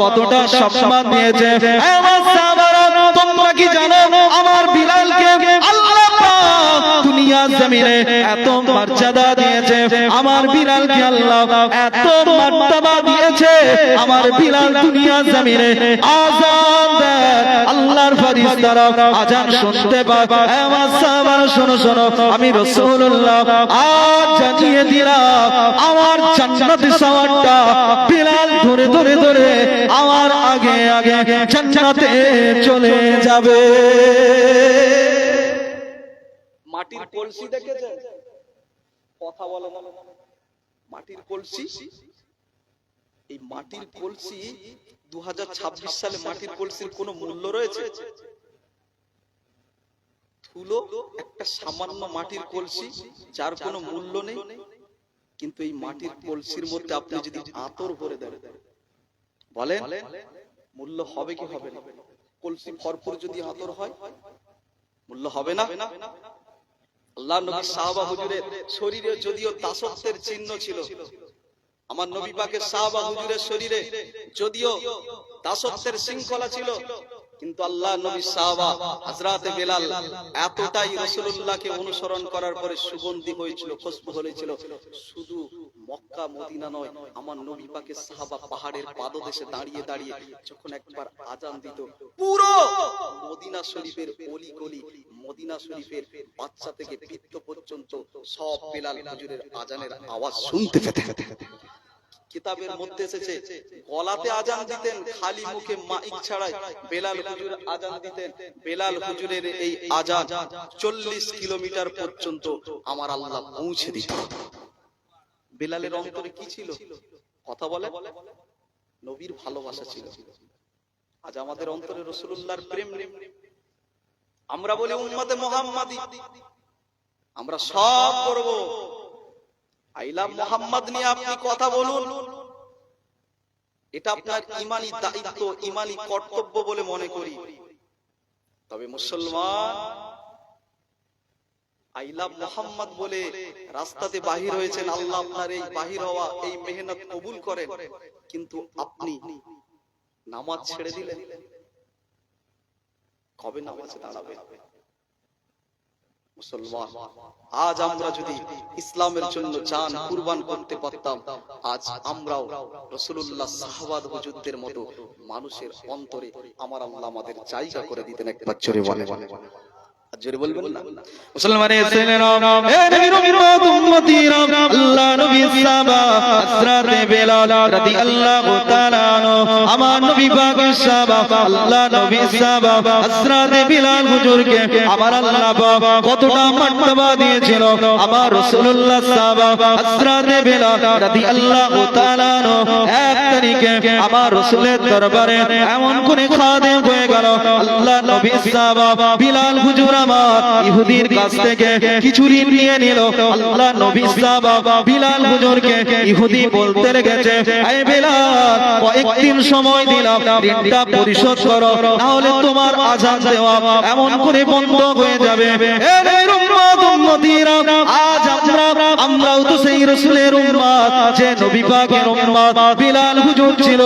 কতটা সম্মান দিয়েছে এ সাহাবারা তোমরা কি জানো আমার বিলালকে আল্লাহ পাক দুনিয়ার জমিনে এত মর্যাদা দিয়েছে আমার বিলালকে আল্লাহ এত মর্যাদা দিয়েছে আমার বিলাল দুনিয়ার জমিনে আযান দেয় আল্লাহর ফেরেশতারা আযান শুনতে পায় আমার সাহাবারা শোনো শোনো আমি রাসূলুল্লাহ আজ জানিয়ে দিলাম আমার জান্নাতের সওয়াবটা বিলাল ধরে ধরে ধরে আমার আগে আগে জান্নাতে চলে যাবে মাটির কলসি দেখেছেন কথা বলে না মাটির কলসি এই মাটির কলসি 2026 সালে মাটির কলসির কোনো মূল্য রয়েছে ধুলো একটা সামান্য মাটির কলসি যার কোনো মূল্য নেই কিন্তু এই মাটির কলসির মধ্যে আপনি যদি আতর ভরে দেন বলেন মূল্য হবে কি হবে না কলসি ভরপুর যদি আতর হয় মূল্য হবে না আল্লাহ নবী সাহাবা হুজুরের শরীরে যদিও দাসত্বের চিহ্ন ছিল আমার নবী পাকের সাহাবা হুজুরের শরীরে যদিও দাসত্বের শৃঙ্খলা ছিল কিন্তু আল্লাহ নবী সাহাবা হযরত বেলাল এতটাই রাসূলুল্লাহকে অনুসরণ করার পরে সুগন্ধি হয়েছিল খুশবু হয়েছিল শুধু মক্কা মদিনা নয় আমার নবী পাকের সাহাবা পাহাড়ের পাদদেশে দাঁড়িয়ে দাঁড়িয়ে যখন একবার আজান দিত পুরো মদিনা শরীফের অলি গলি মদিনা শরীফের বাচ্চা থেকে বৃদ্ধ পর্যন্ত সব বেলাল হুজুরের আজানের আওয়াজ শুনতে পেতেন কিতাবের মধ্যে এসেছে গলাতে আজান দিতেন খালি মুখে মাইক ছাড়াই বেলাল হুজুর আজান দিতেন বেলাল হুজুরের এই আজান 40 কিলোমিটার পর্যন্ত আমার আল্লাহ পৌঁছে দিত বেলালের অন্তরে কি ছিল কথা বলে নবীর ভালোবাসা ছিল আজ আমাদের অন্তরে রাসূলুল্লাহর প্রেম নেই। আমরা বলি উম্মতে মুহাম্মাদি, আমরা সব করব, আই লাভ মুহাম্মদ নিয়ে আপনি কথা বলুন, এটা আপনার ঈমানি দায়িত্ব, ঈমানি কর্তব্য বলে মনে করি। তবে মুসলমান আই লাভ মুহাম্মদ বলে রাস্তাতে বাহির হয়েছেন, আল্লাহ আপনার এই বাহির হওয়া এই মেহনত কবুল করেন, কিন্তু আপনি নামাজ ছেড়ে দিলেন, কবে নামাজে দাঁড়াবেন? মুসলমান, আজ আমরা যদি ইসলামের জন্য জান কুরবান করতে পারতাম, আজ আমরাও রাসূলুল্লাহ সাহাবাত হুজুরদের মতো মানুষের অন্তরে আমার আল্লাহ আমাদের জায়গা করে দিতেন। একবার জোরে বলেন, জোরে বলবেন না? মুসলমানের ছেলেরা, এ নবীর উম্মত উম্মতিরা, আল্লাহ নবীর সাহাবা হযরতে বেলাল রাদিয়াল্লাহু তাআলা আনহু, আমার নবী পাকের সাহাবা, আল্লাহ নবীর সাহাবা হযরতে বেলাল হুজুরকে আমার আল্লাহ পাক কতটা মর্যাদা দিয়েছিল। আমার রাসূলুল্লাহ সাহাবা হযরতে বেলাল রাদিয়াল্লাহু তাআলা আনহু এক তারিখে আমার রাসূলের দরবারে এমন করে খাদেম হয়ে গেল, আল্লাহ নবীর সাহাবা বেলাল হুজুর আমার ইহুদির কাছ থেকে কিছু ঋণ নিয়ে নিল। আল্লাহ নবী সাহাবা বিলাল হুজুরকে ইহুদি বলতে লেগেছে, এই বিলাল কয়েকদিন সময় দিলাম, ঋণটা পরিশোধ করো, না হলে তোমার আযান দেওয়া এমন করে বন্ধ হয়ে যাবে। এ নবীর উম্মত উম্মতিরা, আজ আমরাও তো সেই রাসূলের উম্মত, যে নবী পাকের উম্মত বিলাল হুজুর ছিল,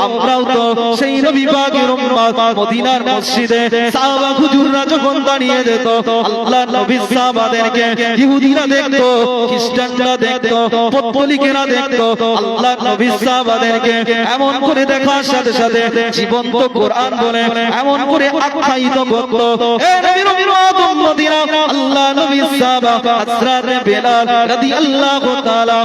আমরাও তো সেই নবী পাকের উম্মত। মদিনার মসজিদে সাহাবা হুজুররা যখন দাঁড়িয়ে যেত, আল্লাহ নবীর সাহাবাদেরকে ইহুদিরা দেখতো, খ্রিস্টানরা দেখতো, পৌত্তলিকেরা দেখতো, আল্লাহ নবীর সাহাবাদেরকে এমন করে দেখার সাথে সাথে জীবন্ত কোরআন বলে এমন করে আখ্যায়িত করতো। এ নবীর উম্মত উম্মতিরা, আল্লাহ নবীর সাহাবা হযরতে বেলাল রাদিয়াল্লাহু তাআলা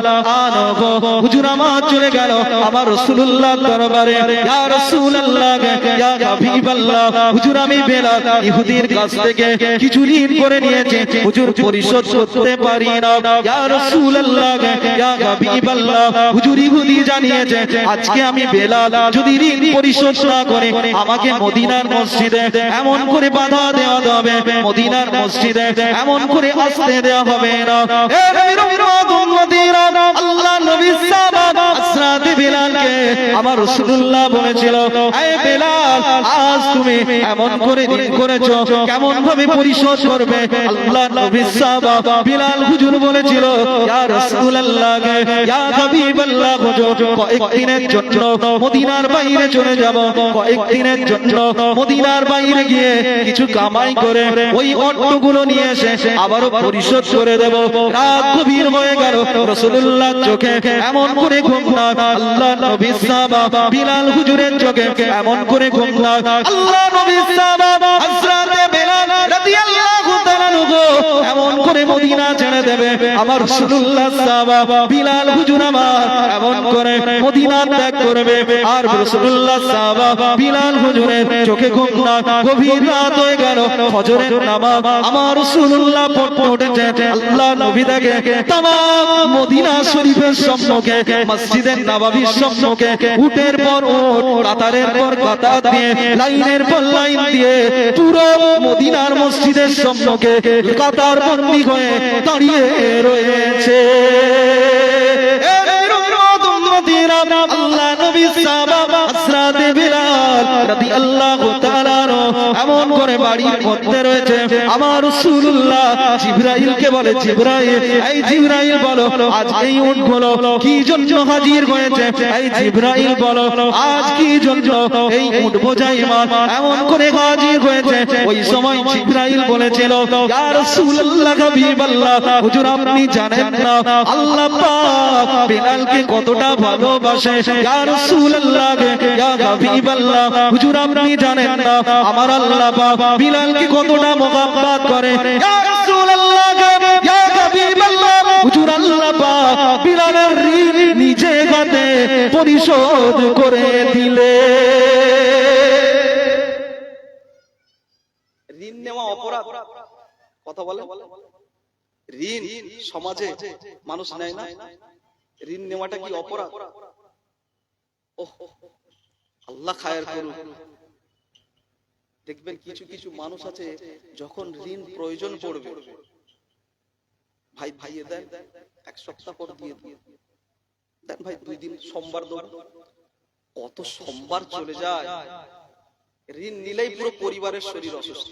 আনহু হুজুর আমার চলে গেল আমার রাসূলুল্লাহর দরবারে, ইয়া রাসূলুল্লাহ, ইয়া হাবিবাল্লাহ, হুজুর আমি বেলাল ইহুদির কাছ থেকে কিছু ঋণ করে নিয়েছে, হুজুর পরিশোধ করতে পারি না। ইয়া রাসূলুল্লাহ, ইয়া হাবিবাল্লাহ, হুজুর ইহুদি জানিয়েছে আজকে আমি বেলাল যদি ঋণ পরিশোধ না করে আমাকে মদিনার মসজিদে এমন করে বাধা দেওয়া হবে, মদিনার মসজিদে এমন করে আসতে দেওয়া হবে না। এ নবীর উম্মত উম্মতিরা, আল্লাহ নবীর সাহাবা হযরত বেলালকে আমার রাসূলুল্লাহ বলেছিল, এ বেলাল আজ তুমি এমন করে ঋণ করেছো, কেমন ভাবে পরিশোধ করবে? আল্লাহ নবীর সাহাবা বিলাল হুজুর বলেছিল, ইয়া রাসূলুল্লাহ, ইয়া হাবিবাল্লাহ, হুজুর কয়েকদিনের জন্য মদিনার বাইরে চলে যাব, কয়েকদিনের জন্য মদিনার বাইরে গিয়ে কিছু কামাই করে ওই অর্থগুলো নিয়ে এসে আবারও পরিশোধ করে দেব। রাত গভীর হয়ে গেল, রাসূলুল্লাহর চোখে এমন করে ঘুম না, আল্লাহ নবীর সাহাবা বিলাল হুজুরের চোখে এমন করে ঘুম না। আল্লাহ নবীর সাহাবা হযরতে বেলাল রাদিয়াল্লাহু তাআলা এমন করে মদিনা ছেড়ে দেবে, আমার রাসূলুল্লাহ সাহাবা বিলাল হুজুর আমার এমন করে মদিনা ত্যাগ করবে, আর রাসূলুল্লাহ সাহাবা বিলাল হুজুরের চোখে ঘুম না। গভীর রাত হয়ে গেল, ফজরের নামাজ আমার রাসূলুল্লাহ পড়তে উঠেছে, আল্লাহ নবী দেখে তামাম মদিনা শরীফের সম্মুখে, মসজিদের নববীর সম্মুখে উটের পর উট, কাতারের পর কাতার দিয়ে, লাইনের পর লাইন দিয়ে পুরো মদিনার মসজিদের সম্মুখে কাতার বন্দী হয়ে দাঁড়িয়ে রয়েছে। আল্লাহ নবী সাহাবা হযরতে বেলাল রাদিয়াল্লাহু তাআলা এমন করে বাড়ির মধ্যে রয়েছে, আমার রাসূলুল্লাহ জিবরাইলকে বলে, জিবরাইল, এই জিবরাইল বলো আজ এই উটগুলো কি জন্য হাজির হয়েছে? এই জিবরাইল বলো আজ কি জন্য এই উট বোঝাই মাল এমন করে হাজির হয়েছে? ওই সময় জিবরাইল বলেছিল, ইয়া রাসূলুল্লাহ, হাবিবাল্লাহ, হুজুর আপনি জানেন না আল্লাহ পাক বেলালকে কতটা ভালোবাসে। ইয়া রাসূলুল্লাহ, ইয়া হাবিবাল্লাহ, হুজুর আপনি জানেন না আমার আল্লাহ পাক বিলালকে কতটা মোহাব্বত করে। ইয়া রাসূলুল্লাহ, ইয়া হাবিবাল্লাহ, হুজুর আল্লাহ পাক বিলালের ঋণ নিজে হাতে পরিশোধ করে দিলে। ঋণ নেওয়া অপরাধ, কথা বলে, ঋণ সমাজে মানুষ নেয় না, ঋণ নেওয়াটা কি অপরাধ? আল্লাহ খায়ের করুন, দেখবেন কিছু কিছু মানুষ আছে যখন ঋণ প্রয়োজন পড়বে, ভাই ভাইয়ে দেন, এক সপ্তাহ পর দিয়ে দেন, ভাই 2 দিন সোমবার দেবো। কত সোমবার চলে যায়, ঋণ নিলেই পুরো পরিবারের শরীর অসুস্থ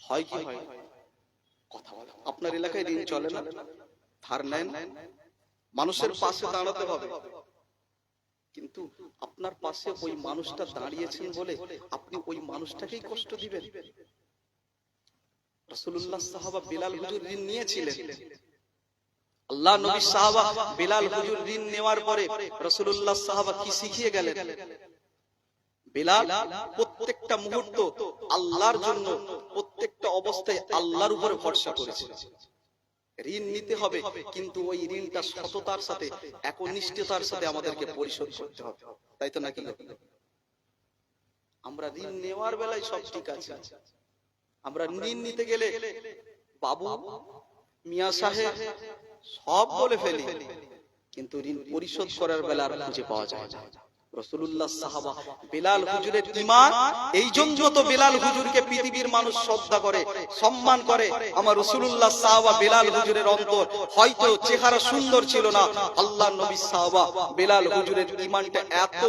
হয় কি হয়? কথা বলো, আপনার এলাকায় ঋণ চলে না? ধার নেন, মানুষের পাশে দাঁড়াতে হবে, কিন্তু আপনার পাশে ওই মানুষটা দাঁড়িয়েছেন বলে আপনি ওই মানুষটাকেই কষ্ট দিবেন? রাসূলুল্লাহ সাহাবা বিলাল হুজুর ঋণ নিয়েছিলেন, আল্লাহ নবী সাহাবা বিলাল হুজুর ঋণ নেওয়ার পরে রাসূলুল্লাহ সাহাবা কি শিখিয়ে গেলেন? বিলাল প্রত্যেকটা মুহূর্ত আল্লাহর জন্য, প্রত্যেকটা অবস্থায় আল্লাহর উপরে ভরসা করেছে। ঋণ নিতে হবে, কিন্তু ওই ঋণটা সততার সাথে, একনিষ্ঠতার সাথে আমাদেরকে পরিশোধ করতে হবে, তাই তো নাকি? আমরা ঋণ নেওয়ার বেলায় সব ঠিক আছে, আমরা ঋণ নিতে গেলে বাবু, মিয়া সাহেব সব বলে ফেলি, কিন্তু ঋণ পরিশোধ করার বেলা আর খুঁজে পাওয়া যায় না। রাসূলুল্লাহ সাহাবা বিলাল হুজুরের ঈমান, এই জন্য তো বিলাল হুজুরকে পৃথিবীর মানুষ শ্রদ্ধা করে, সম্মান করে। আমার রাসূলুল্লাহ সাহাবা বিলাল হুজুরের অন্তর হয়তো চেহারা সুন্দর ছিল না, আল্লাহর নবী সাহাবা বিলাল হুজুরের ঈমানটা এত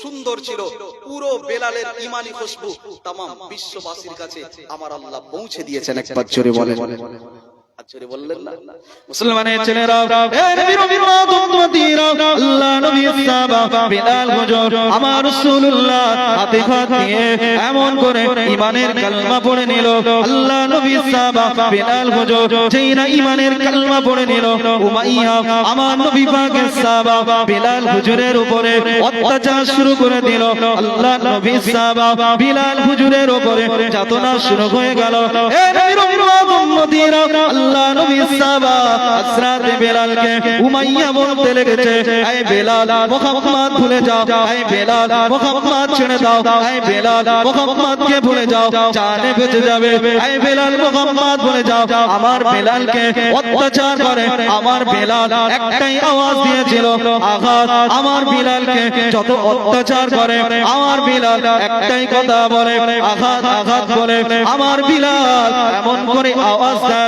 সুন্দর ছিল, পুরো বিলালের ঈমানি খুশবু तमाम বিশ্ববাসীর কাছে আমার আল্লাহ পৌঁছে দিয়েছেন। একবার জোরে বলেন, আচ্ছা বললেন না? মুসলমানের ছেলেরা, এ নবীর উম্মত উম্মতিরা, আল্লাহ নবীর সাহাবা বিলাল হুজুর আমার রাসূলুল্লাহ হাতে হাত দিয়ে এমন করে ঈমানের কালমা পড়ে নিল। আল্লাহ নবীর সাহাবা বিলাল হুজুর যেই না ঈমানের কালমা পড়ে নিল, উমাইয়া আমার নবী পাকের সাহাবা বিলাল হুজুরের উপরে অত্যাচার শুরু করে দিল। আল্লাহ নবীর সাহাবা বিলাল হুজুরের উপরে যাতনা শুরু হয়ে গেল। এ নবীর উম্মত উম্মতিরা, আল্লাহ নবী সাহাবা হযরত বেলালকে উমাইয়া বলতে লেগেছে, এই বেলাল মুহাম্মদ ভুলে যাও, এই বেলাল মুহাম্মদ ছেড়ে দাও, এই বেলাল মুহাম্মদকে ভুলে যাও, জানে বেঁচে যাবে। এই বেলাল মুহাম্মদ ভুলে যাও। আমার বেলালকে অত্যাচার করে, আমার বেলাল একটাই আওয়াজ দিয়েছিল, আঘাত। আমার বিলালকে যত অত্যাচার করে, আমার বিলাল একটাই কথা বলে, আঘাত আঘাত বলে। আমার বিলাল এমন করে আওয়াজ দেয়,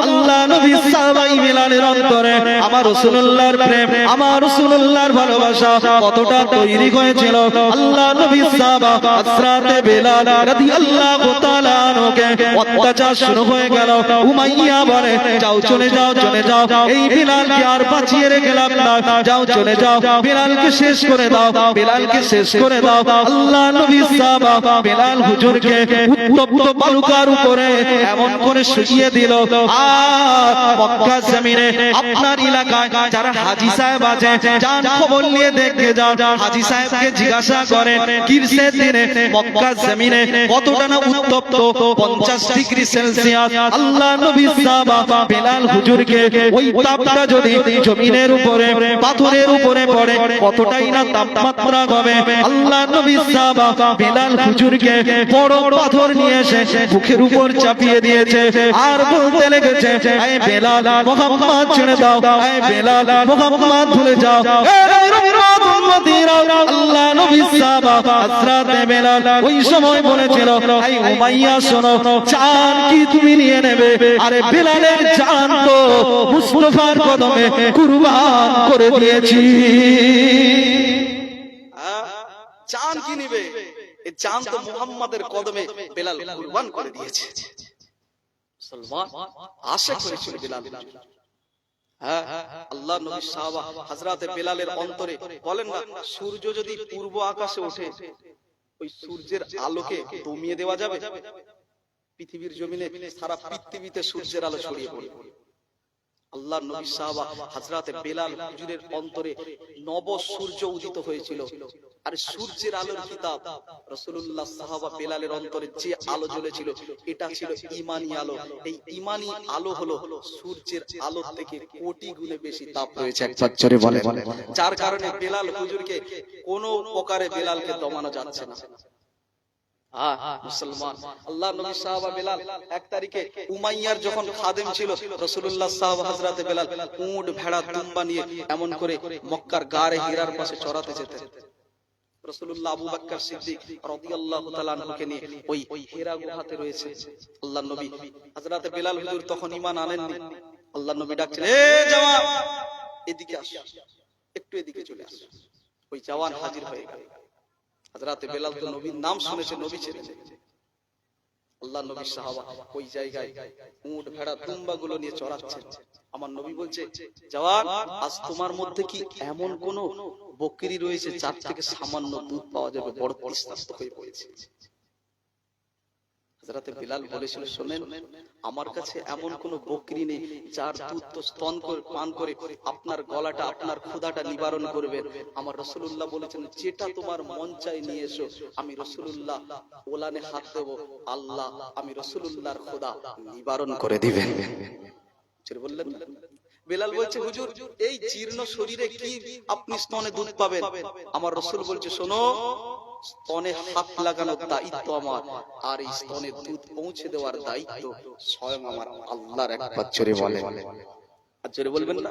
আল্লাহ নবী সাহাবা বিলালের অন্তরে আমার রাসূলুল্লাহর প্রেম, আমার রাসূলুল্লাহর ভালোবাসা কতটা তৈরি হয়েছিল। আল্লাহ নবী সাহাবা হযরত বেলাল রাদিয়াল্লাহু তাআলা আনহুকে অত্যাচার শুরু হয়ে গেল। উমাইয়া বলে, যাও চলে যাও, চলে যাও, এই বেলালকে আর বাঁচিয়ে রেখে লাভ না, যাও চলে যাও, বেলালকে শেষ করে দাও, বেলালকে শেষ করে দাও। আল্লাহ নবী সাহাবা বেলাল হুজুরকে উত্তপ্ত বালুকার উপরে এমন করে শুইয়ে দিল। আর মক্কা জমিনে আপনার এলাকায় যারা হাজী সাহেব আছে, যান খবর নিয়ে দেখে যান, হাজী সাহেবকে জিজ্ঞাসা করেন কিসের দিনে মক্কা জমিনে কতটা না উত্তপ্ত 50 ডিগ্রি সেলসিয়াস। আল্লাহ নবী সাহাবা বেলাল হুজুরকে ওই তাপটা যদি জমিনের উপরে, পাথরের উপরে পড়ে, কতটাই না তাপমাত্রা হবে। আল্লাহ নবী সাহাবা বেলাল হুজুরকে বড় পাথর নিয়ে এসে বুকের উপর চাপিয়ে দিয়েছে, আর বলতে লেগেছে, এই বেলাল মুহাম্মদ ছেড়ে দাও, এই বেলাল মুহাম্মদ ভুলে যাও। আল্লাহ নবী সাহাবা হযরত বেলাল ওই সময় বলেছিল, এই উমাইয়া শোনো, জান কি তুমি নিয়ে নেবে? আরে বেলালের জান তো মুস্তাফার কদমে কুরবান করে দিয়েছি। জান কি নিবে? এই জান তো মুহাম্মাদের কদমে বেলাল কুরবান করে দিয়েছে। মুসলমান আশা করেছিল বেলাল। হ্যাঁ, আল্লাহ নবী সাহাবা হযরত বেলালের অন্তরে বলেন না, সূর্য যদি পূর্ব আকাশে ওঠে, ওই সূর্যের আলোকে দমিয়ে দেওয়া যাবে? পৃথিবীর জমিনে সারা পৃথিবীতে সূর্যের আলো ছড়িয়ে পড়ে। আল্লাহ নবী সাহাবা হযরত বেলাল হুজুরের অন্তরে নব সূর্য উদিত হয়েছিল। আর সূর্যের আলোর কিতাব রাসূলুল্লাহ সাহাবা বেলালের অন্তরে যে আলো জ্বলেছিল, এটা ছিল ঈমানি আলো। এই ঈমানি আলো হলো সূর্যের আলো থেকে কোটি গুণে বেশি তাপ রয়েছে। একবার জোরে বলেন। যার কারণে বেলাল হুজুরকে কোনো প্রকারে বেলালকে দমানো যাচ্ছে না। মুসলমান, আল্লাহ নবী সাহাবা বেলাল 1 তারিখে উমাইয়ার যখন খাদেম ছিল, রাসূলুল্লাহ সাহাবা হযরত বেলাল উট ভেড়া দুম্বা নিয়ে এমন করে মক্কার গারে হীরার পাশে চড়াতে যেতেন। রাসূলুল্লাহ আবু বকর সিদ্দিক রাদিয়াল্লাহু তাআলা আনহুকে নিয়ে ওই হিরা গুহাতে রয়েছে আল্লাহর নবী। হযরত বেলাল হুজুর তখন ঈমান আনেননি। আল্লাহর নবী ডাকছেন, এ জওয়ান এদিকে আসো, একটু এদিকে চলে আসো। ওই জওয়ান হাজির হয়ে গেল। হযরত বেলাল তো নবীর নাম শুনেছে, নবী ছিলেন। আল্লাহর নবীর সাহাবা ওই জায়গায় উট ভেড়া দুম্বা গুলো নিয়ে চড়াচ্ছেন। আমার নবী বলছে, জওয়ান আজ তোমার মধ্যে কি এমন কোন বকরি রয়েছে যার থেকে সামান্য দুধ পাওয়া যাবে, বড় তৃষ্ণার্ত হয়ে পড়েছে। হযরত বিলাল বলেছিল, শোনেন, আমার কাছে এমন কোন বকরি নেই যার দুধ তো স্তন করে পান করে আপনার গলাটা, আপনার ক্ষুধাটা নিবারণ করবে। আমার রাসূলুল্লাহ বলেছেন, যেটা তোমার মন চাই নিয়ে এসো, আমি রাসূলুল্লাহ ওলানে হাত দেব, আল্লাহ আমি রাসূলুল্লাহর ক্ষুধা নিবারণ করে দিবেন। বললেন বেলাল বলছে, হুজুর এই জীর্ণ শরীরে কি আপনি স্তনে দুধ পাবেন? আমার রাসূল বলছে, শোনো, স্তনে হাত লাগানোর দায়িত্ব আমার, আর এই স্তনে দুধ পৌঁছে দেওয়ার দায়িত্ব স্বয়ং আমার আল্লাহর। একবার জোরে বলেন, জোরে বলবেন না?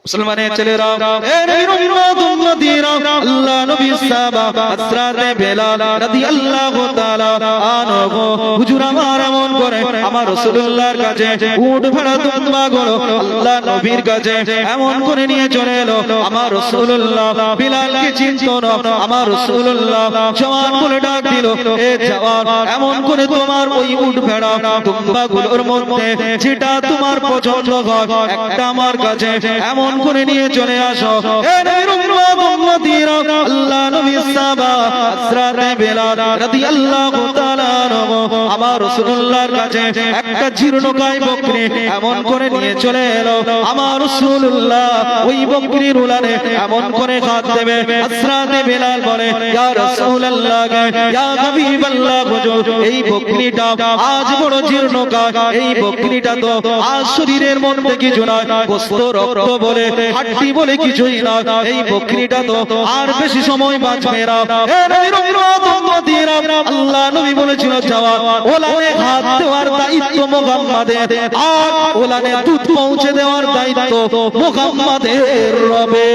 মুসলমানের ছেলেরা, এ নবীর উম্মত উম্মতিরা, আল্লাহ নবীর সাহাবা হযরত বেলাল রাদিয়াল্লাহু তাআলা আনহু হুজুর আমার এমন করে আমার রাসূলুল্লাহর কাছে উট ভেড়া দুম্বা গুলো আল্লাহ নবীর কাছে এমন করে নিয়ে চলে এলো। আমার রাসূলুল্লাহ বেলালকে চিনতো না। আমার রাসূলুল্লাহ জওয়ান বলে ডাক দিল, এ জওয়ান, এমন করে তোমার ওই উট ভেড়া দুম্বা গুলোর মধ্যে যেটা তোমার পছন্দ হয় আমার কাছে এমন করে নিয়ে চলে আসো। এ নবীর উম্মত উম্মতিরা, আল্লাহ নবীর সাহাবা হযরত বেলাল রাদিয়াল্লাহু তাআলা আনহু আমার রাসূলুল্লাহর কাছে একটা জীর্ণকায় বকরি এমন করে নিয়ে চলে এলো। আমার রাসূলুল্লাহ ওই বকরির উলানে এমন করে হাত দেবে। হযরত বেলাল বলে, ইয়া রাসূলুল্লাহ, ইয়া হাবিবাল্লাহ, হুজুর এই বকরিটা আজ বড় জীর্ণকায়, এই বকরিটা তো আজ শরীরের মধ্যে কিছু না, গোশত রক্ত বলে হাড্ডি বলে কিছুই না, এই বকরিটা তো আর বেশি সময় বাঁচবে না। এ নবীর উম্মত উম্মতিরা, আল্লাহ নবী বলেছিল, জওয়ান ওলানে হাত দেওয়ার দায়িত্ব মুহাম্মাদের, আর ওলানে দুধ পৌঁছে দেওয়ার দায়িত্ব মুহাম্মাদের রবে।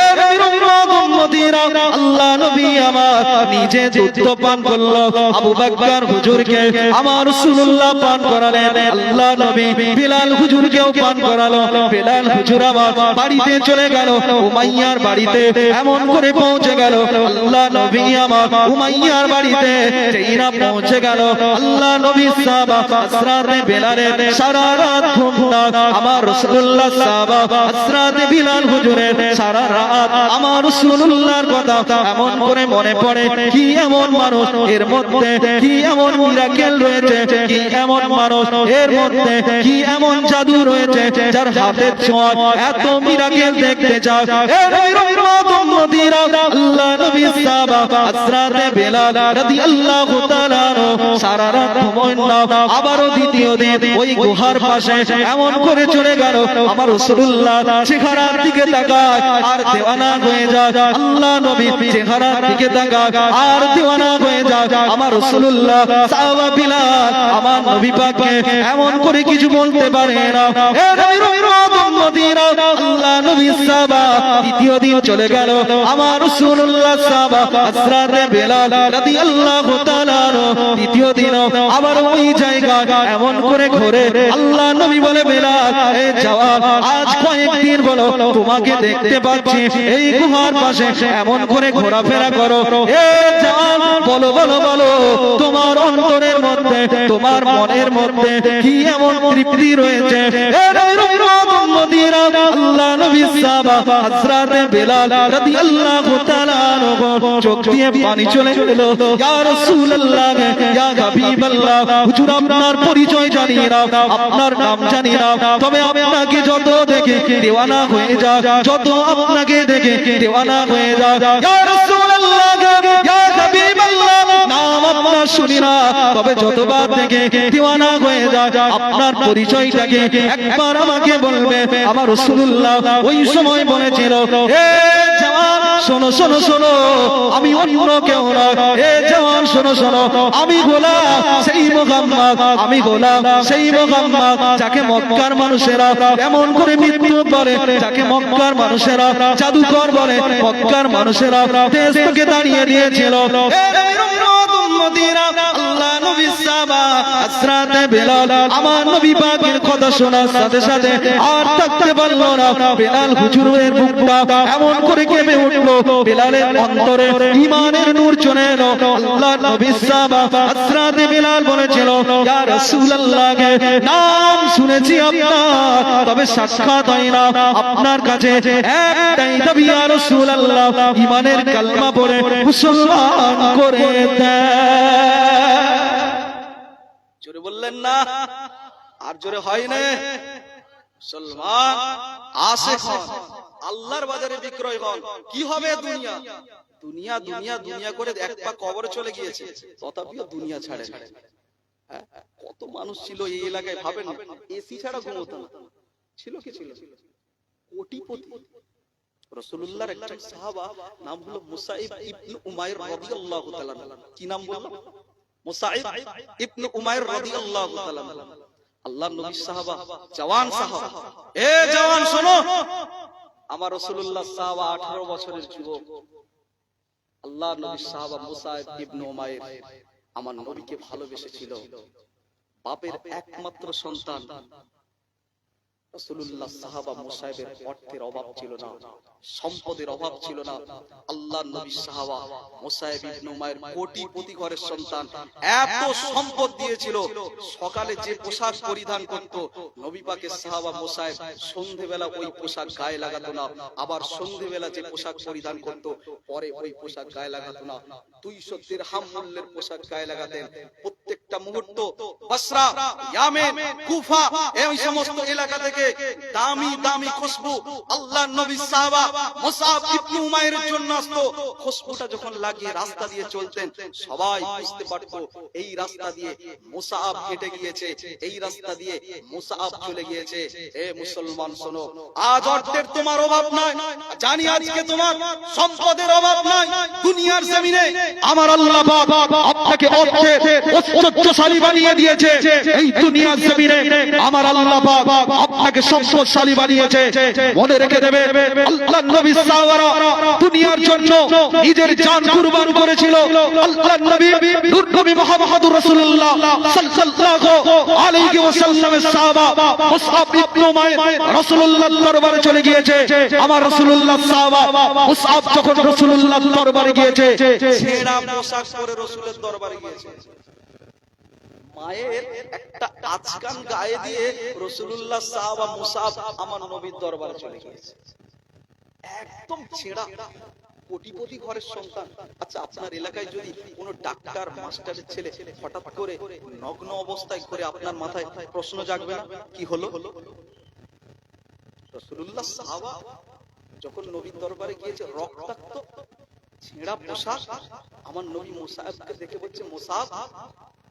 এ নবীর উম্মত উম্মতিরা, আল্লাহ নবী আমার নিজে দুধ পান করলো, আবু বকর হুজুরকে আমার রাসূলুল্লাহ পান করালেন। আল্লাহ নবী বিলাল হুজুরকেও পান করালো। বিলাল হুজুর আমার বাড়িতে চলে গেল, উমাইয়ার বাড়িতে এমন করে পৌঁছে গেল। আল্লাহ নবী আমার উমাইয়ার বাড়িতে যেই না পৌঁছে গেল, আল্লাহ নবী সাহাবা হযরত বেলালের সারা রাত ঘুম না। আমার রাসূলুল্লাহ সাহাবা হযরত বিলাল হুজুরের সারা রাত আমার রাসূলুল্লাহর কথা এমন করে মনে পড়ে, কি এমন মানুষ এর মধ্যে, কি এমন মিরাকেল রয়েছে, কি এমন মানুষ এর মধ্যে, কি এমন জাদু রয়েছে যার হাতের ছোঁয়া এত মিরাকেল দেখতে চায়। এ নবীর উম্মত উম্মতিরা, আল্লাহ নবীর সাহাবা হযরত বেলাল রাদিয়াল্লাহু তাআলা আনহু সারা রাত ঘুমোয় না। আবারও দ্বিতীয় দিন ওই গুহার পাশে এমন করে চলে গেল। আমার রাসূলুল্লাহ চেহারার দিকে তাকায় আর দেওয়ানা হয়ে যায়। আল্লাহ নবী চেহারার দিকে তাকায় আর দেওয়ানা হয়ে যায়। আমার রাসূলুল্লাহ সাহাবা বিলাল আমার নবী পাককে এমন করে কিছু বলতে পারে না। এ নবীর উম্মত উম্মতিরা, আল্লাহ নবীর সাহাবা দ্বিতীয় দিন চলে গেল। আমার রাসূলুল্লাহ সাহাবা হযরত বেলাল রাদিয়াল্লাহু তাআলা দ্বিতীয় দিন আবার ওই জায়গা এমন করে ঘুরে। আল্লাহ নবী বলে, বেলাল, এ জওয়ান, আজ কয়েকদিন বলো তোমাকে দেখতে পাচ্ছি এই গুহার পাশে এমন করে ঘোরাফেরা করো। এ জওয়ান, বলো বলো বলো, তোমার অন্তরের মধ্যে, তোমার মনের মধ্যে কি এমন তৃপ্তি রয়েছে? এ নবীর উম্মত উম্মতিরা, আল্লাহ নবী সাহাবা হযরত বেলাল রাদিয়াল্লাহু তাআলা আনহু চোখ দিয়ে পানি চলে এলো। ইয়া রাসূলুল্লাহ, ইয়া হাবিবাল্লাহ, হুজুর আপনার পরিচয় জানি না, আপনার নাম জানি না, তবে আপনাকে যত দেখে দেওয়ানা হয়ে যায়, যত আপনাকে দেখে দেওয়ানা হয়ে যায়। ইয়া রাসূলুল্লাহ, ইয়া হাবিবাল্লাহ, নাম আপনার শুনি না, তবে যতবার দেখে দেওয়ানা হয়ে যায়। আপনার পরিচয়টাকে একবার আমাকে বলবে। আমার রাসূলুল্লাহ ওই সময় বলেছিল, হে জওয়ান, শোনো শোনো শোনো, আমি অন্য কেউ না, এ জওয়ান শোনো শোনো, আমি গোলাম সেই মুহাম্মদ, আমি গোলাম সেই মুহাম্মদ যাকে মক্কার মানুষেরা এমন করে মৃত্যু বলে, যাকে মক্কার মানুষেরা জাদুকর বলে, মক্কার মানুষেরা দেশ থেকে দাঁড়িয়ে দিয়েছিল। এ নবীর উম্মত উম্মতিরা, আল্লাহ নবী সাহাবা হযরতে বেলাল আমার নবী পাকের কথা শোনার সাথে সাথে আর থাকতে পারল না। বেলাল হুজুরের বুকটা এমন করে কেঁপে উঠলো, বেলালের অন্তরে ঈমানের নূর চলে এলো। আল্লাহ নবী সাহাবা হযরতে বেলাল বলেছিল, ইয়া রাসূলুল্লাহ, নাম শুনেছি আপনার, তবে সাক্ষাৎ হয় না। আপনার কাছে একটাই দাবি, ইয়া রাসূলুল্লাহ, ঈমানের কালমা পড়ে মুসলমান করে দেন। জোরে বললেন না, আর জোরে হয় না। মুসলমান আশিক হন, আল্লাহর বাজারে বিক্রয় হন। কি হবে দুনিয়া দুনিয়া দুনিয়া দুনিয়া করে এক পা কবরে চলে গিয়েছে, তথাপিও দুনিয়া ছাড়ে না। হ্যাঁ, কত মানুষ ছিল এই এলাকায়, ভাবেন এসি ছাড়া ঘুমোতো না, ছিল কি ছিল কোটিপতি। রাসূলুল্লাহর একজন সাহাবা নাম হলো মুসাইব ইবনে উমাইর রাদিয়াল্লাহু তাআলা। কি নাম বললাম? মুসাইব ইবনে উমাইর রাদিয়াল্লাহু তাআলা। আল্লাহর নবী সাহাবা, জওয়ান সাহাবা। এ জওয়ান শোনো, আমার রাসূলুল্লাহ সাহাবা 18 বছরের যুবক। আল্লাহর নবী সাহাবা মুসাইব ইবনে উমাইর আমার নবীকে ভালোবেসেছিল। বাপের একমাত্র সন্তান। রাসূলুল্লাহ সাহাবা মুসাইবের অর্থের অভাব ছিল না, সম্পদের অভাব ছিল না। আল্লাহর নবী সাহাবা মুসাইব ইবনে উমাইর কোটিপতি ঘরের সন্তান, এত সম্পদ দিয়েছিল। সকালে যে পোশাক পরিধান করত নবী পাকের সাহাবা মুসাইব সন্ধ্যেবেলা ওই পোশাক গায়ে লাগাতো না, আবার সন্ধ্যেবেলা যে পোশাক পরিধান করত পরে ওই পোশাক গায়ে লাগাতো না। 200 দিরহাম মূল্যের পোশাক গায়ে লাগাতেন। প্রত্যেকটা মুহূর্ত বসরা, ইয়ামেন, কুফা এই সমস্ত এলাকা থেকে দামি দামি খুশবু আল্লাহর নবী সাহাবা মুসআব ইবনে উমাইরের জন্য আসতো। খুশবুটা যখন লাগিয়ে রাস্তা দিয়ে চলতেন, সবাই বুঝতে পারতো এই রাস্তা দিয়ে মুসআব হেঁটে গিয়েছে, এই রাস্তা দিয়ে মুসআব চলে গিয়েছে। এ মুসলমান শোনো, আজ অর্থের তোমার অভাব নাই, জানি আজকে তোমার সম্পদের অভাব নাই। দুনিয়ার জমিনে আমার আল্লাহ পাক আপনাকে অর্থে ঐশ্বর্যশালী বানিয়ে দিয়েছে। এই দুনিয়ার জমিনে আমার আল্লাহ পাক আপনাকে সম্পদশালী বানিয়েছে। মনে রেখে দেবে, আল্লাহর নবী সাহাবারা দুনিয়ার জন্য নিজের জান কুরবান করেছিল। আল্লাহর নবী নূর নবী মুহাম্মদুর রাসূলুল্লাহ সাল্লাল্লাহু আলাইহি ওয়াসাল্লামের সাহাবা মুসআব ইবনে উমাইর রাসূলুল্লাহর দরবারে চলে গিয়েছে। আমার রাসূলুল্লাহ সাহাবা মুসআব যখন রাসূলুল্লাহর দরবারে গিয়েছে, ছেঁড়া পোশাক পরে রাসূলের দরবারে গিয়েছে। মায়ের একটা আচকান গায়ে দিয়ে রাসূলুল্লাহ সাহাবা মুসআব আমার নবীর দরবারে চলে গিয়েছে। একদম ছেঁড়া, কোটিপতি ঘরের সন্তান। আচ্ছা, আপনার এলাকায় যদি কোনো ডাক্তার মাস্টারের ছেলে হঠাৎ করে নগ্ন অবস্থায় করে আপনার মাথায় প্রশ্ন জাগবে না, কি হলো? রাসূলুল্লাহ সাহাবা যখন নবীর দরবারে গিয়েছে, রক্তাক্ত ছেঁড়া পোশাক, আমার নবী মুসআবকে দেখে বলছে, মুসআব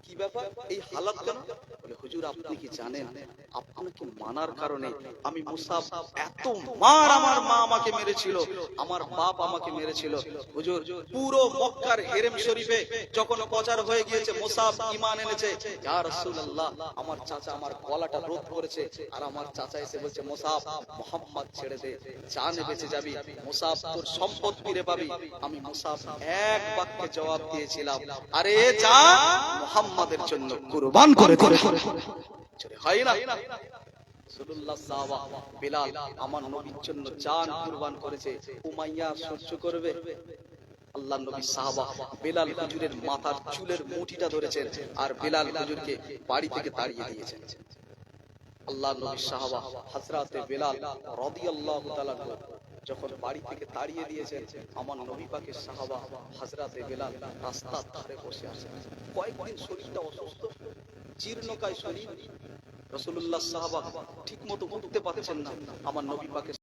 কি ব্যাপার, এই হালাত কেন? বলে, হুজুর আপনি কি জানেন, আপনাকে মানার কারণে আমি মুসআব, এত মার আমার মা আমাকে মেরেছিল, আমার বাপ আমাকে মেরেছিল। হুজুর পুরো মক্কার হেরেম শরীফে যখন প্রচার হয়ে গিয়েছে মুসআব ঈমান এনেছে, ইয়া রাসূলুল্লাহ আমার চাচা আমার গলাটা রোধ করেছে, আর আমার চাচা এসে বলছে, মুসআব মুহাম্মদ ছেড়ে দে, জানে বেঁচে যাবি, মুসআব তোর সম্পদ ফিরে পাবি। আমি মুসআব এক বাক্যে জবাব দিয়েছিলাম, আরে যা মুহাম্মাদের জন্য কুরবান করে করে হয় না। রাসূলুল্লাহ সাহাবা বিলাল আমার নবীর জন্য জান কুরবান করেছে, উমাইয়া সহ্য করবে? আল্লাহর নবী সাহাবা বিলাল হুজুরের মাথার চুলের মুঠিটা ধরেছেন আর বিলাল হুজুরকে বাড়ি থেকে তাড়িয়ে দিয়েছেন। আল্লাহর নবী সাহাবা হযরতে বিলাল রাদিয়াল্লাহু তাআলা যখন বাড়ি থেকে তাড়িয়ে দিয়েছেন, আমার নবী পাকের সাহাবা হযরতে বিলাল রাস্তার ধারে বসে আছেন। কয়েকদিন শরীরটা অসুস্থ, জীর্ণকায় শরীর। রাসূলুল্লাহ সাহাবা ঠিকমতো উঠতে পারছেন না। আমার নবী পাকের